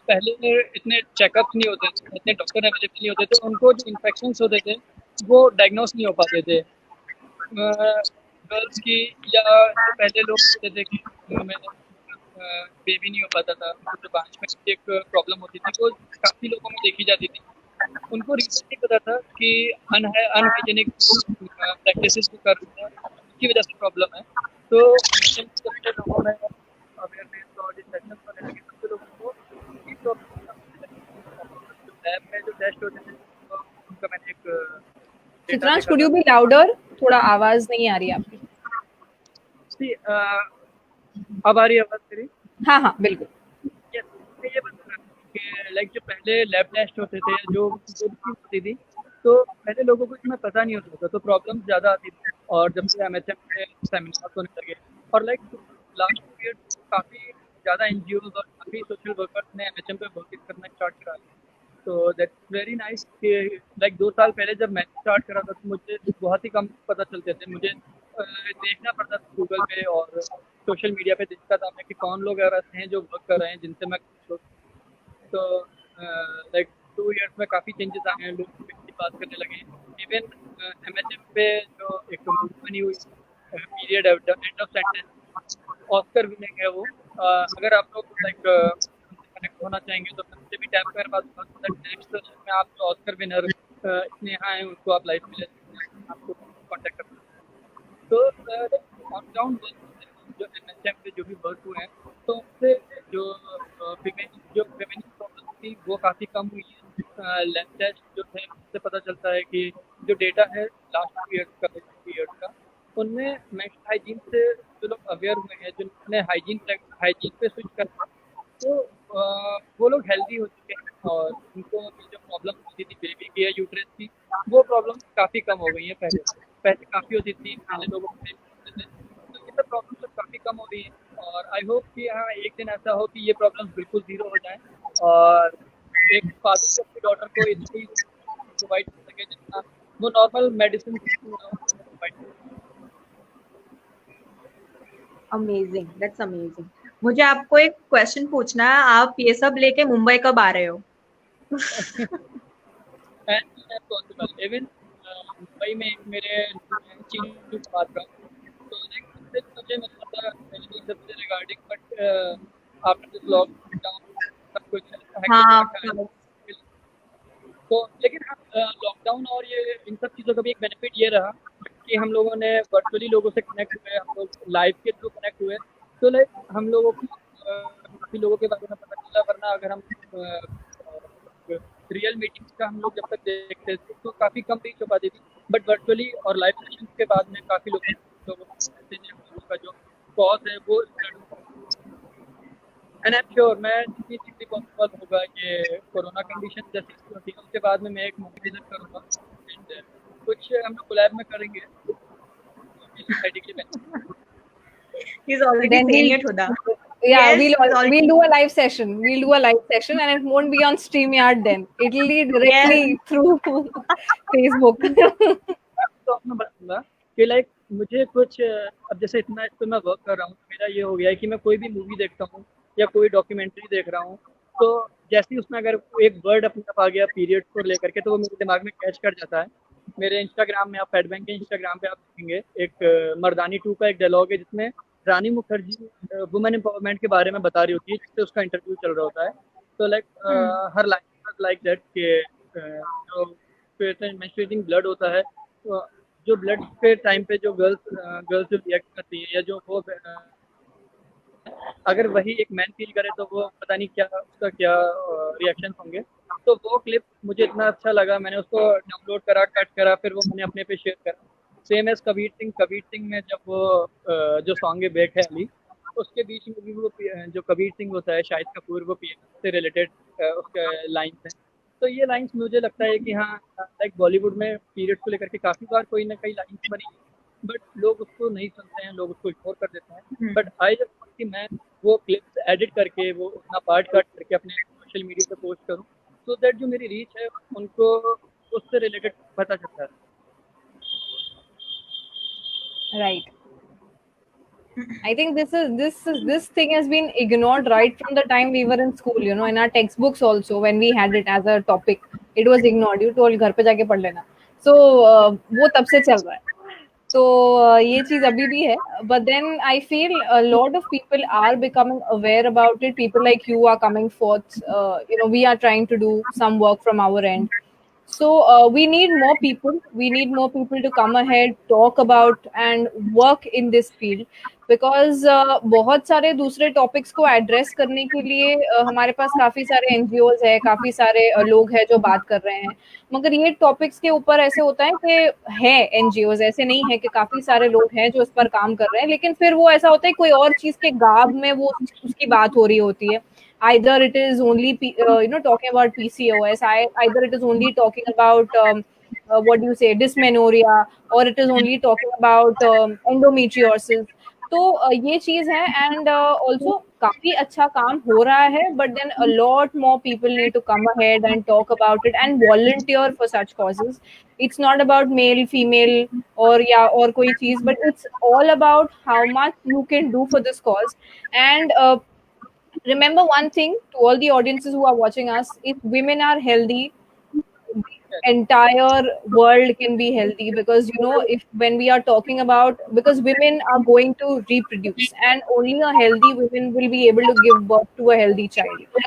पहले इतने चेकअप नहीं होते थे, इतने डॉक्टर अवेलेबल नहीं होते थे, उनको जो इन्फेक्शंस होते थे वो डायग्नोस नहीं हो पाते थे गर्ल्स की, या जो पहले लोग होते थे कि हमें बेबी नहीं हो पाता था, जो बारिश में एक प्रॉब्लम होती थी वो काफ़ी लोगों में देखी जाती थी, उनको रीजन नहीं पता था कि अनहाइजेनिक प्रैक्टिसेस जो कर रहे हैं उसकी वजह से प्रॉब्लम है। तो सबसे लोगों में अवेयरनेस और डिस्कशन करने लगे, सबसे लोगों को ये प्रॉब्लम लैब में जो टेस्ट होते थे उनका मैंने एक Chitransh, could you be louder? थोड़ा आवाज नहीं आ रही आपकी। सी अब आ रही है आवाज मेरी? हाँ हाँ बिल्कुल। Yes, मैं ये बता रहा हूँ कि लाइक जो पहले लैब टेस्ट होते थे, जो होती थी, तो पहले लोगों को इसमें पता नहीं होता था, तो प्रॉब्लम ज़्यादा आती थी। और जब से MHM के सेमिनार्स होने लगे और लाइक लास्ट ईयर काफ़ी ज़्यादा NGOs और काफ़ी सोशल वर्कर्स ने MHM पे वर्क करना स्टार्ट करा दिया। तो दैट्स वेरी नाइस कि लाइक 2 साल पहले जब मैं स्टार्ट करा था तो मुझे बहुत ही कम पता चलते थे, मुझे देखना पड़ता था गूगल पे और सोशल मीडिया पे देखता था मैं कि कौन लोग ऐसे हैं जो वर्क कर रहे हैं जिनसे मैं तो लाइक 2 इयर्स में काफ़ी चेंजेस आए हैं, लोग की बात करने लगे। इवन MHM पे जो एक मूवी बनी हुई period end of sentence, Oscar winning है वो, अगर आप लोग लाइक कनेक्ट होना चाहेंगे तो मुझसे भी टैप कर बात नेक्स्ट में आप जो ऑस्कर विनर स्नेहा हैं उनको आप लाइव मिले आपको कॉन्टेक्ट कर सकते हैं। तो ऑन ग्राउंड जो MHM पे जो भी वर्क हुए हैं तो उससे जो फेमिनिन प्रॉब्लम थी वो काफ़ी कम हुई है। लैब टेस्ट जो है उससे पता चलता है कि जो डेटा है लास्ट ईयर का उनमें मेंस्ट्रुअल हाइजीन से जो लोग अवेयर हुए हैं, जिन्होंने हाइजीन पे स्विच करना, तो वो लोग हेल्दी हो चुके हैं और उनको जो प्रॉब्लम होती थी बेबी की या यूट्रस की, वो प्रॉब्लम काफ़ी कम हो गई है। पहले काफ़ी होती थी, पहले लोगों को तो ये सब प्रॉब्लम सब काफ़ी कम हो रही है। और आई होप कि हाँ एक दिन ऐसा हो कि ये प्रॉब्लम बिल्कुल ज़ीरो हो जाए और एक फादर से अपनी डॉटर को इतनी प्रोवाइड कर सके जितना वो नॉर्मल मेडिसिन प्रोवाइड कर। Amazing, that's amazing. मुझे आपको एक क्वेश्चन पूछना है, आप ये सब लेके मुंबई कब आ रहे हो? पॉसिबल इवन मुंबई में मेरे चीन बात रहा तो मुझे मिला था सबसे regarding, but after this lockdown सब कुछ हाँ, तो लेकिन लॉकडाउन और ये इन सब चीज़ों का भी एक बेनिफिट ये रहा कि हम लोगों ने वर्चुअली लोगों से कनेक्ट हुए, हम लोग लाइव के थ्रू कनेक्ट हुए, तो लाइक हम लोगों को काफ़ी लोगों के बारे में पता चला। वरना अगर हम रियल मीटिंग्स का हम लोग जब तक देखते थे तो काफ़ी कम रीच हो पाती थी, बट वर्चुअली और लाइव सेशन के बाद में काफ़ी लोगों का जो कॉज है वो एंड आई एम श्योर मैं जितनी जितनी पॉसिबल होगा ये कोरोना कंडीशन जैसी होती है उसके बाद में मैं एक मूवी विजिट करूँगा एंड कुछ हम लोग कोलैब में करेंगे सोसाइटी के लिए। He's already saying it, Huda. Yeah, Yes, we'll do a live session. We'll do a live session, and it won't be on StreamYard then. It'll be directly through Facebook. तो मैं बताऊंगा कि लाइक मुझे कुछ अब जैसे इतना इस पर मैं वर्क कर रहा हूँ, मेरा ये हो गया है कि मैं कोई भी मूवी देखता हूँ या कोई डॉक्यूमेंट्री देख रहा हूँ तो जैसे ही उसमें अगर एक वर्ड अपने आप आ गया पीरियड्स को लेकर के तो वो मेरे दिमाग में कैच कर जाता है। मेरे इंस्टाग्राम में आप फेड बैंक के इंस्टाग्राम पे आप देखेंगे एक मर्दानी 2 का एक डायलॉग है जिसमें रानी मुखर्जी वुमेन एम्पावरमेंट के बारे में बता रही होती है, जिससे उसका इंटरव्यू चल रहा होता है। तो like her line like that कि जो मेंस्ट्रुएटिंग ब्लड होता है तो जो ब्लड के टाइम पे जो गर्ल्स जो रिएक्ट करती है या जो वो अगर वही एक मैन फील करे तो वो पता नहीं क्या उसका क्या रिएक्शन होंगे। तो वो क्लिप मुझे इतना अच्छा लगा, मैंने उसको डाउनलोड करा, कट करा, फिर वो मैंने अपने पे शेयर करा। सेम एज कबीर सिंह में जब वो जो सॉन्ग है बेक है अली, उसके बीच में भी वो जो कबीर सिंह होता है, शाहिद कपूर, वो पीएम से रिलेटेड उसके लाइंस हैं। तो ये लाइंस मुझे लगता है कि हाँ, लाइक बॉलीवुड में पीरियड को लेकर के काफ़ी बार कोई ना कोई लाइंस बनी है, बट लोग उसको नहीं सुनते हैं, लोग उसको इग्नोर कर देते हैं। बट आई जस्ट वांट कि मैं वो क्लिप्स एडिट करके, वो अपना पार्ट कट करके अपने सोशल मीडिया पे पोस्ट करूँ, सो दैट जो मेरी रीच है उनको उससे रिलेटेड पता चलता है। Right. I think this thing has been ignored right from the time we were in school. You know, in our textbooks also, when we had it as a topic, it was ignored. You told घर पे जाके पढ़ लेना. So वो तब से चल रहा है. तो ये चीज अभी भी है. But then I feel a lot of people are becoming aware about it. People like you are coming forth. You know, we are trying to do some work from our end. So we need more people. We need more people to come ahead, talk about and work in this field because बहुत सारे दूसरे टॉपिक्स को एड्रेस करने के लिए हमारे पास काफी सारे एनजीओज है, काफी सारे लोग हैं जो बात कर रहे हैं. मगर ये टॉपिक्स के ऊपर ऐसे होता है कि है एनजीओज, ऐसे नहीं है कि काफी सारे लोग हैं जो इस पर काम कर रहे हैं, लेकिन फिर वो ऐसा होता है कोई और चीज के गाब में वो उसकी बात हो रही होती है. Either it is only talking about PCOS, either it is only talking about what do you say, dysmenorrhea, or it is only talking about endometriosis. तो ये चीज है एंड ऑल्सो काफी अच्छा काम हो रहा है, but then a lot more people need to come ahead and talk about it and volunteer for such causes. It's not about male female और कोई चीज, but it's all about how much you can do for this cause. And remember one thing to all the audiences who are watching us: if women are healthy, the entire world can be healthy. Because if when we are talking about, because women are going to reproduce and only a healthy woman will be able to give birth to a healthy child.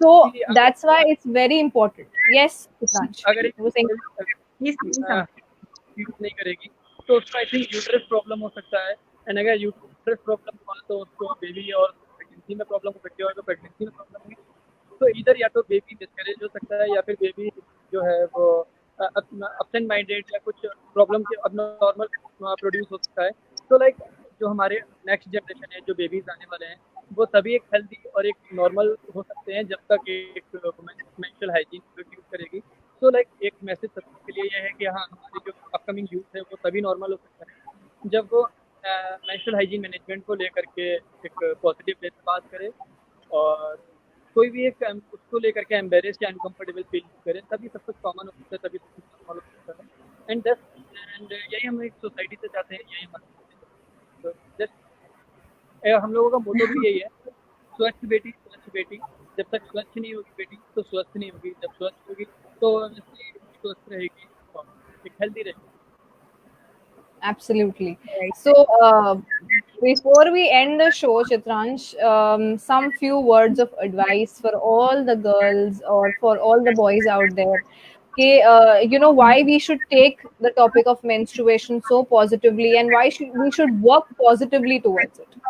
So that's why it's very important. Yes, Chitransh, अगर you were saying? यूज नहीं करेगी तो उसका आई थिंक यूट्रस प्रॉब्लम हो सकता है. एंड अगर यूट्रस प्रॉब्लम हुआ तो उसको बेबी और प्रेगनेंसी में प्रॉब्लम हो सकती है. और अगर प्रेगनेंसी में प्रॉब्लम हुई तो इधर या तो बेबी मिसकैरेज हो सकता है, या फिर बेबी जो है वो एब्सेंट माइंडेड या कुछ प्रॉब्लम से अब नॉर्मल प्रोड्यूस हो सकता है. तो लाइक जो हमारे नेक्स्ट जनरेशन है, जो बेबीज आने वाले हैं, वो सभी एक हेल्दी और एक नॉर्मल हो सकते हैं जब तक एक मेंस्ट्रुअल हाइजीन यूज करेगी. तो लाइक एक मैसेज सबके लिए ये है कि हाँ, हमारी जो अपकमिंग यूथ है वो तभी नॉर्मल हो सकता है जब वो मेंस्ट्रुअल हाइजीन मैनेजमेंट को लेकर के एक पॉजिटिव वे से बात करे, और कोई भी एक उसको लेकर के एम्बेरेस्ड या अनकंफर्टेबल फील करे, तभी सब कुछ कॉमन हो सकता है, तभी सब कुछ नॉर्मल हो सकता है. एंड यही हम एक सोसाइटी से चाहते हैं, यही हमारा. तो जस्ट हम लोगों का मोटो भी यही है, स्वच्छ बेटी स्वच्छ बेटी. जब तक स्वच्छ नहीं होगी बेटी तो स्वस्थ नहीं होगी. जब स्वस्थ होगी तो स्वस्थ रहेगी और एक हेल्दी रहेगी. Absolutely. So, before we end the show, Chitransh, some few words of advice for all the girls or for all the boys out there. Okay, why we should take the topic of menstruation so positively, and why we should work positively towards it.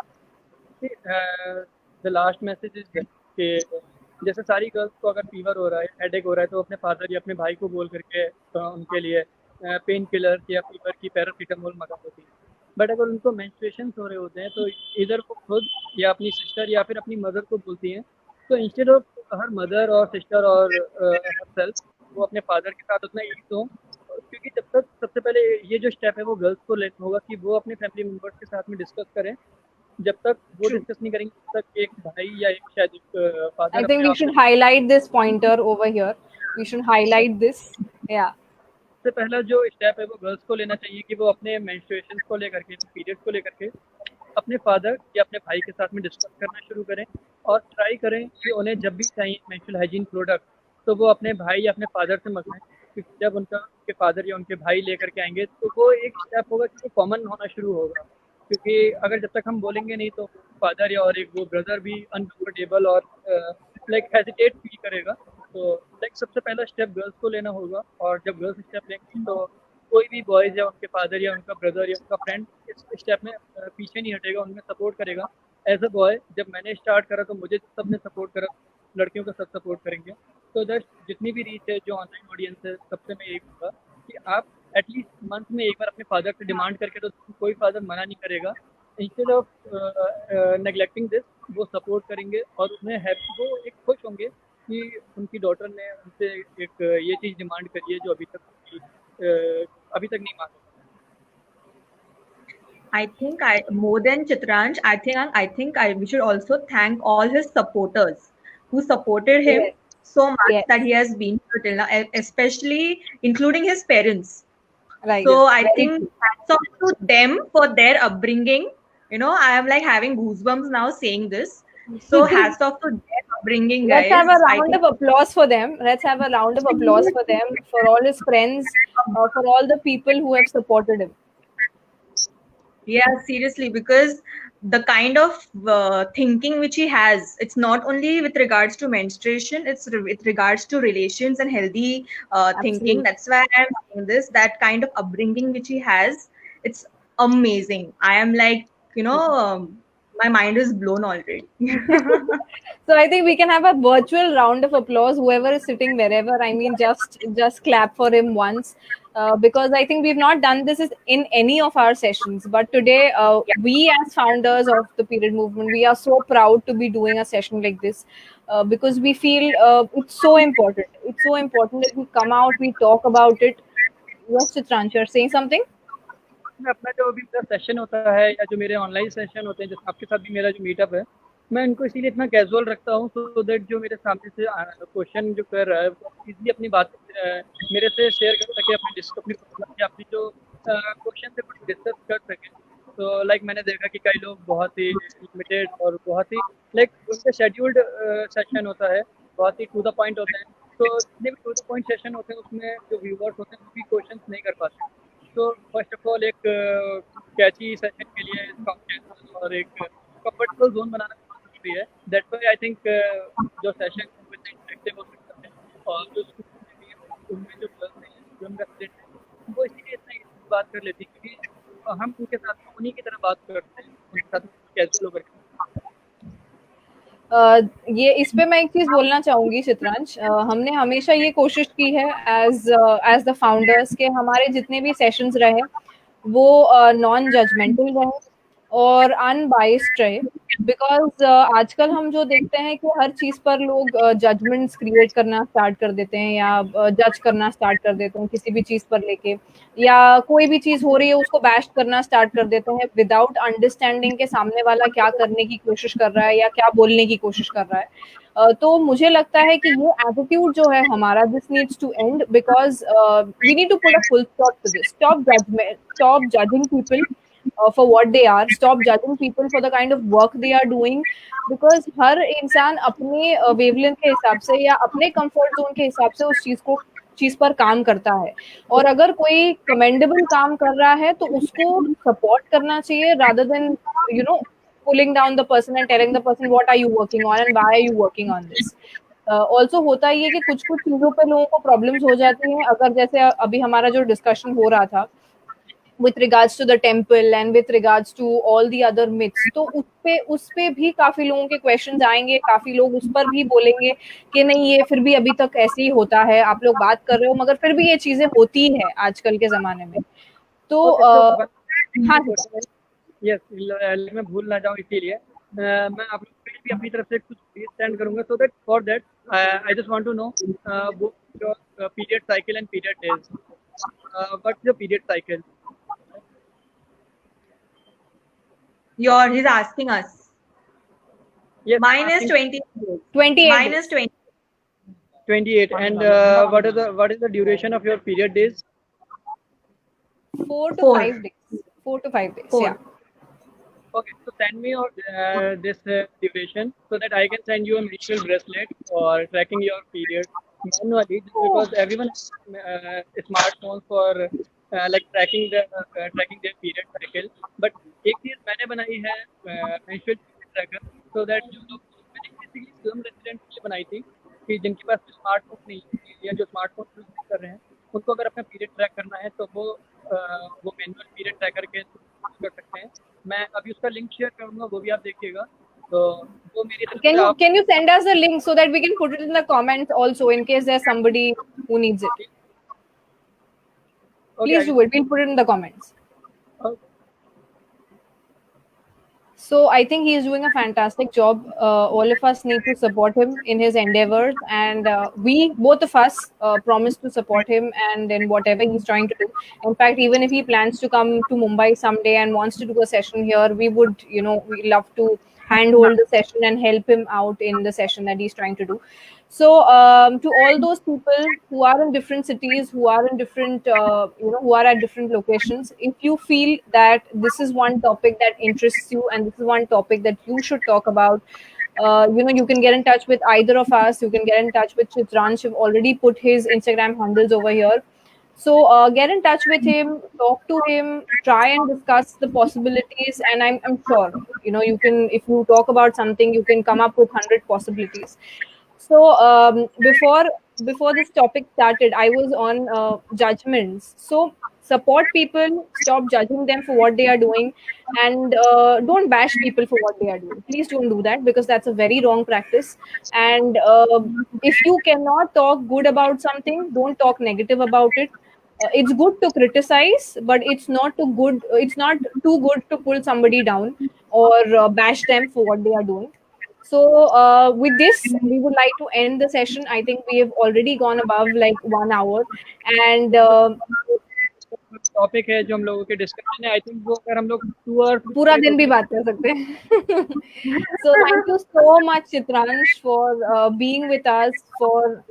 The last message is कि जैसे सारी गर्ल्स को अगर फीवर हो रहा है, हेडेक हो रहा है, तो अपने फादर या अपने भाई को बोल करके उनके लिए पेन किलर या फीवर की पैरासीटामोल मंगा होती है. बट अगर उनको मेंस्ट्रुएशन हो रहे होते हैं तो इधर वो खुद या अपनी सिस्टर या फिर अपनी मदर को बोलती हैं. तो इंस्टेड ऑफ हर मदर और सिस्टर और हर सेल्फ, वो अपने फादर के साथ उतना ईज हो. क्योंकि जब तक सबसे पहले ये जो स्टेप है वो गर्ल्स को लेना होगा कि वो अपने फैमिली मेम्बर्स के साथ में डिस्कस करें. जब तक वो डिस्कस नहीं करेंगे तब तक एक भाई या एक शायद एक father. I think we should highlight this pointer over here. We should highlight this. Yeah. सबसे पहला जो स्टेप है वो गर्ल्स को लेना चाहिए कि वो अपने मेंस्ट्रुएशन को लेकर के, पीरियड्स को लेकर के अपने फादर या अपने भाई के साथ में डिस्कस करना शुरू करें. और ट्राई करें कि उन्हें जब भी चाहिए मेंस्ट्रुअल हाइजीन प्रोडक्ट तो वो अपने भाई या अपने फादर से मंगवाएं. क्योंकि जब उनके फादर या उनके भाई लेकर के आएंगे तो वो एक स्टेप होगा कि वो कॉमन होना शुरू होगा. क्योंकि अगर जब तक हम बोलेंगे नहीं तो फादर या और एक वो ब्रदर भी अनकंफर्टेबल और लाइक हेजिटेट फील करेगा. तो लाइक सबसे पहला स्टेप गर्ल्स को लेना होगा. और जब गर्ल्स स्टेप लेंगे तो कोई भी बॉयज़ या उनके फादर या उनका ब्रदर या उनका फ्रेंड इस स्टेप में पीछे नहीं हटेगा, उनमें सपोर्ट करेगा. एज अ बॉय जब मैंने स्टार्ट करा तो मुझे सबने सपोर्ट करा, लड़कियों का सब सपोर्ट करेंगे. तो जस्ट जितनी भी रीच है, जो ऑनलाइन ऑडियंस है, सबसे मैं यही कहूँगा कि आप एटलीस्ट मंथ में एक बार अपने फादर से डिमांड करके, तो कोई फादर मना नहीं करेगा। इंस्टेड ऑफ नेग्लेक्टिंग दिस, वो सपोर्ट करेंगे और उन्हें हैप्पी, वो एक खुश होंगे कि उनकी डॉटर ने उनसे एक ये चीज़ डिमांड करी है जो अभी तक नहीं मांगी। I think more than Chitransh, I think we should also thank all his supporters who supported him Yes. so much Yes. that he has been here till now, especially including his parents. Right. So I Very think hats off to them for their upbringing. You know, I am like having goosebumps now saying this. So hats off to their upbringing, guys. Let's have a I round think of applause for them. Let's have a round of applause for them, for all his friends, for all the people who have supported him. yeah, seriously, because the kind of thinking which he has, it's not only with regards to menstruation, it's with regards to relations and healthy thinking. Absolutely. That's why I'm saying this. That kind of upbringing which he has, it's amazing. I am like, you know, my mind is blown already. So I think we can have a virtual round of applause. Whoever is sitting wherever, I mean, just clap for him once, because I think we've not done this in any of our sessions. But today, we as founders of the period movement, we are so proud to be doing a session like this, because we feel it's so important. It's so important that we come out, we talk about it. Yes, Chitransh, you're saying something? मैं अपना जो अभी मेरा सेशन होता है या जो मेरे ऑनलाइन सेशन होते हैं, जैसे आपके साथ भी मेरा जो मीटअप है, मैं इनको इसीलिए इतना कैजुअल रखता हूँ सो दैट जो मेरे सामने से क्वेश्चन जो कर रहा है वो इजीली अपनी बात मेरे से शेयर कर सके, अपनी जो क्वेश्चन से कुछ डिस्कस कर सके। तो लाइक मैंने देखा कि कई लोग बहुत ही लिमिटेड और बहुत ही लाइक उनके शेड्यूल्ड सेशन होता है, बहुत ही टू द पॉइंट होते हैं। तो जितने भी टू द पॉइंट सेशन होते हैं उसमें जो व्यूअर्स होते हैं वो भी क्वेश्चन नहीं कर पाते। तो फर्स्ट ऑफ ऑल एक कैची सेशन के लिए कंटेंट और एक कंफर्टेबल जोन बनाना बहुत जरूरी है। दैट्स व्हाई आई थिंक जो सेशन इंटरेक्टिव हो सकता है और जो उनमें जो गर्ल्स हैं जो उनका स्टूडेंट है वो इसीलिए इतना easy बात कर लेती है क्योंकि हम उनके साथ उन्हीं की तरह बात करते हैं, उनके साथ कैजुअल होकर। ये इस पे मैं एक चीज बोलना चाहूंगी चित्रांश, हमने हमेशा ये कोशिश की है एज द फाउंडर्स के हमारे जितने भी सेशंस रहे वो नॉन जजमेंटल रहे और अनबाइस्ड रहे, बिकॉज आजकल हम जो देखते हैं कि हर चीज पर लोग जजमेंट्स क्रिएट करना स्टार्ट कर देते हैं या जज करना स्टार्ट कर देते हैं किसी भी चीज पर लेके, या कोई भी चीज हो रही है उसको बैश करना स्टार्ट कर देते हैं विदाउट अंडरस्टैंडिंग के सामने वाला क्या करने की कोशिश कर रहा है या क्या बोलने की कोशिश कर रहा है। तो मुझे लगता है कि ये एटीट्यूड जो है हमारा, this needs to end, because we need to put a full stop to this. Stop judging people for what they are, stop judging people for the kind of work they are doing, because हर इंसान अपने वेवलेंथ के हिसाब से या अपने कंफर्ट जोन के हिसाब से उस चीज पर काम करता है, और अगर कोई कमेंडेबल काम कर रहा है तो उसको सपोर्ट करना चाहिए rather than pulling down the person and telling the person what are you working on and why are you working on this. Also होता ही है कि कुछ चीजों पे लोगों को प्रॉब्लम्स हो जाती हैं, अगर जैसे अभी हमारा जो डिस्कशन हो रहा था with regards to the temple and with regards to all the other myths, तो उस पे भी काफी लोगों के क्वेश्चंस आएंगे, काफी लोग उस पर भी बोलेंगे कि नहीं ये फिर भी अभी तक ऐसे ही होता है, आप लोग बात कर रहे हो मगर फिर भी ये चीजें होती है आजकल के जमाने में। तो हाँ यस, मैं भूल ना जाऊँ इसीलिए मैं आप लोग के लिए भी अपनी तरफ से कुछ सेंड करूंगा, so that for that I just want to know period cycle and period days, what's the period cycle? He's asking us. Yes, mine is 28. 28 mine is 20. 28. And what is the duration of your period days? 4 to 5 days. 4 to 5 days. 4. Yeah. Okay, so send me this duration so that I can send you a menstrual bracelet or tracking your period manually, just because everyone has smartphones for like tracking their period cycle. But एक चीज मैंने बनाई है menstrual tracker, so that जो लोग, मैंने बेसिकली स्लम रेजिडेंट के लिए बनाई थी कि जिनके पास स्मार्टफोन नहीं है या जो स्मार्टफोन यूज नहीं कर रहे हैं उनको अगर अपना पीरियड ट्रैक करना है तो वो मैनुअल पीरियड ट्रैकर के कर सकते हैं। मैं अभी उसका लिंक शेयर करूंगा, वो भी आप देखिएगा। तो वो मेरी तरफ से can you send us the link so that we can put it in the comments also in case there's somebody who needs it? Please do it. We'll put it in the comments. Okay. So I think he is doing a fantastic job. All of us need to support him in his endeavors, and we, both of us, promise to support him and in whatever he's trying to do. In fact, even if he plans to come to Mumbai someday and wants to do a session here, we would, we love to handhold the session and help him out in the session that he's trying to do. So, to all those people who are in different cities, who are in different, who are at different locations, if you feel that this is one topic that interests you and this is one topic that you should talk about, you can get in touch with either of us. You can get in touch with Chitransh. I've already put his Instagram handles over here. So get in touch with him, talk to him, try and discuss the possibilities. And I'm sure, you can, if you talk about something, you can come up with 100 possibilities. So before this topic started, I was on judgments. So support people, stop judging them for what they are doing, and don't bash people for what they are doing. Please don't do that, because that's a very wrong practice. And if you cannot talk good about something, don't talk negative about it. It's good to criticize, but it's not too good. It's not too good to pull somebody down or bash them for what they are doing. So with this, we would like to end the session. I think we have already gone above like 1 hour, and topic है जो हम लोगों के डिस्कशन है, आई थिंक वो अगर हम लोग 2 और पूरा दिन भी बात कर सकते हैं. So thank you so much, Chitransh, for being with us, for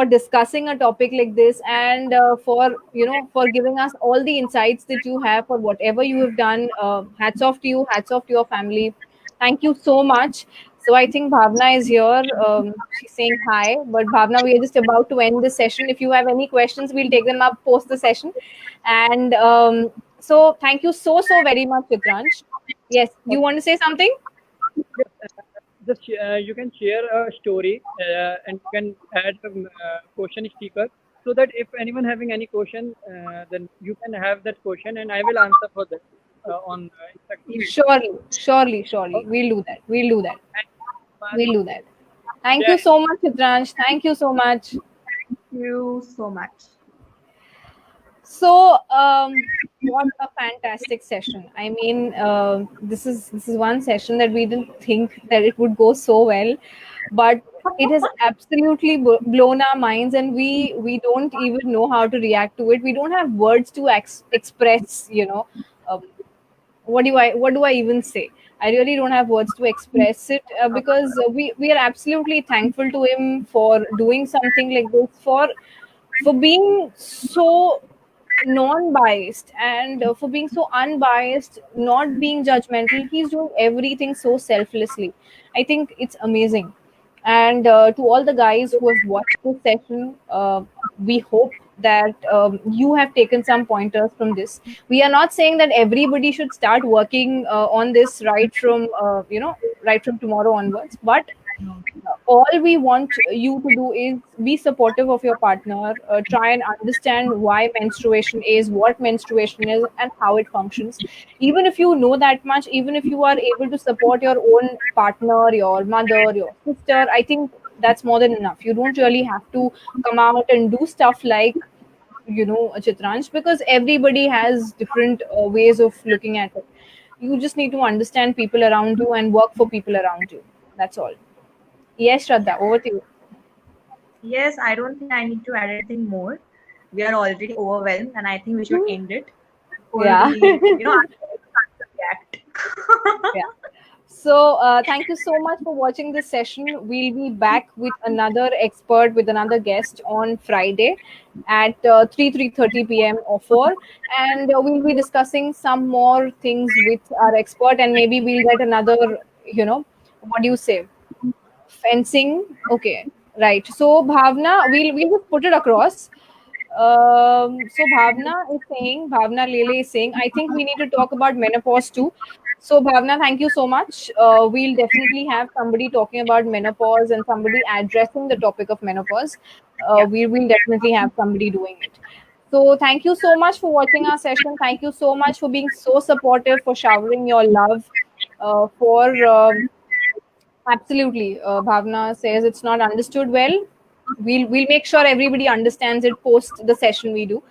discussing a topic like this, and for giving us all the insights that you have for whatever you have done. Hats off to you, hats off to your family. Thank you so much. So I think Bhavna is here. She's saying hi, but Bhavna, we are just about to end this session. If you have any questions, we'll take them up post the session. And so thank you so very much, Chitransh. Yes, you want to say something? Just you can share a story and you can add a question sticker, so that if anyone having any question, then you can have that question and I will answer for that on Instagram. Surely. We'll do that. We'll do that. Thank you so much, Chitransh. Thank you so much. Thank you so much. So, what a fantastic session! I mean, this is one session that we didn't think that it would go so well, but it has absolutely blown our minds, and we don't even know how to react to it. We don't have words to express. What do I even say? I really don't have words to express it, because we are absolutely thankful to him for doing something like this, for being so non-biased, and for being so unbiased, not being judgmental. He's doing everything so selflessly. I think it's amazing. And to all the guys who have watched this session, we hope that you have taken some pointers from this. We are not saying that everybody should start working on this right from tomorrow onwards, but all we want you to do is be supportive of your partner, try and understand why menstruation is, what menstruation is, and how it functions. Even if you know that much, even if you are able to support your own partner, your mother, your sister, I think that's more than enough. You don't really have to come out and do stuff like, Chitransh, because everybody has different ways of looking at it. You just need to understand people around you and work for people around you. That's all. Yes, Shraddha, over to you. Yes, I don't think I need to add anything more. We are already overwhelmed, and I think we should end it. Yeah. React. Yeah. So thank you so much for watching this session. We'll be back with another expert, with another guest on Friday at 3:30 p.m. or 4, and we'll be discussing some more things with our expert, and maybe we'll get another, what do you say? Fencing. Okay, right. So Bhavna, we'll just put it across. So Bhavna Lele is saying, I think we need to talk about menopause too. So Bhavna, thank you so much. We'll definitely have somebody talking about menopause and somebody addressing the topic of menopause. We will definitely have somebody doing it. So thank you so much for watching our session. Thank you so much for being so supportive, for showering your love, for absolutely. Bhavna says it's not understood well. we'll make sure everybody understands it post the session we do.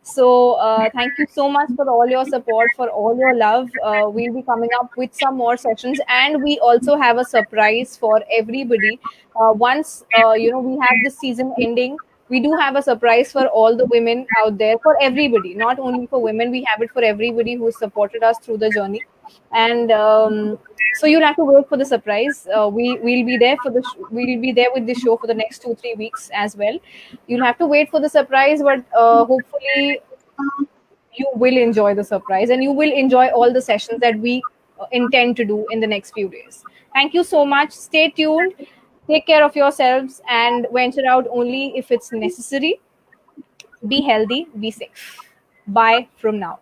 So thank you so much for all your support, for all your love. We'll be coming up with some more sessions, and we also have a surprise for everybody. Once we have this season ending, we do have a surprise for all the women out there, for everybody, not only for women. We have it for everybody who supported us through the journey. And so you'll have to wait for the surprise. We'll be there we'll be there with the show for the next 2-3 weeks as well. You'll have to wait for the surprise, but hopefully you will enjoy the surprise, and you will enjoy all the sessions that we intend to do in the next few days. Thank you so much. Stay tuned, take care of yourselves, and venture out only if it's necessary. Be healthy, be safe. Bye from now.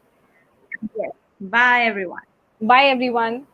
Yes. Bye, everyone. Bye, everyone.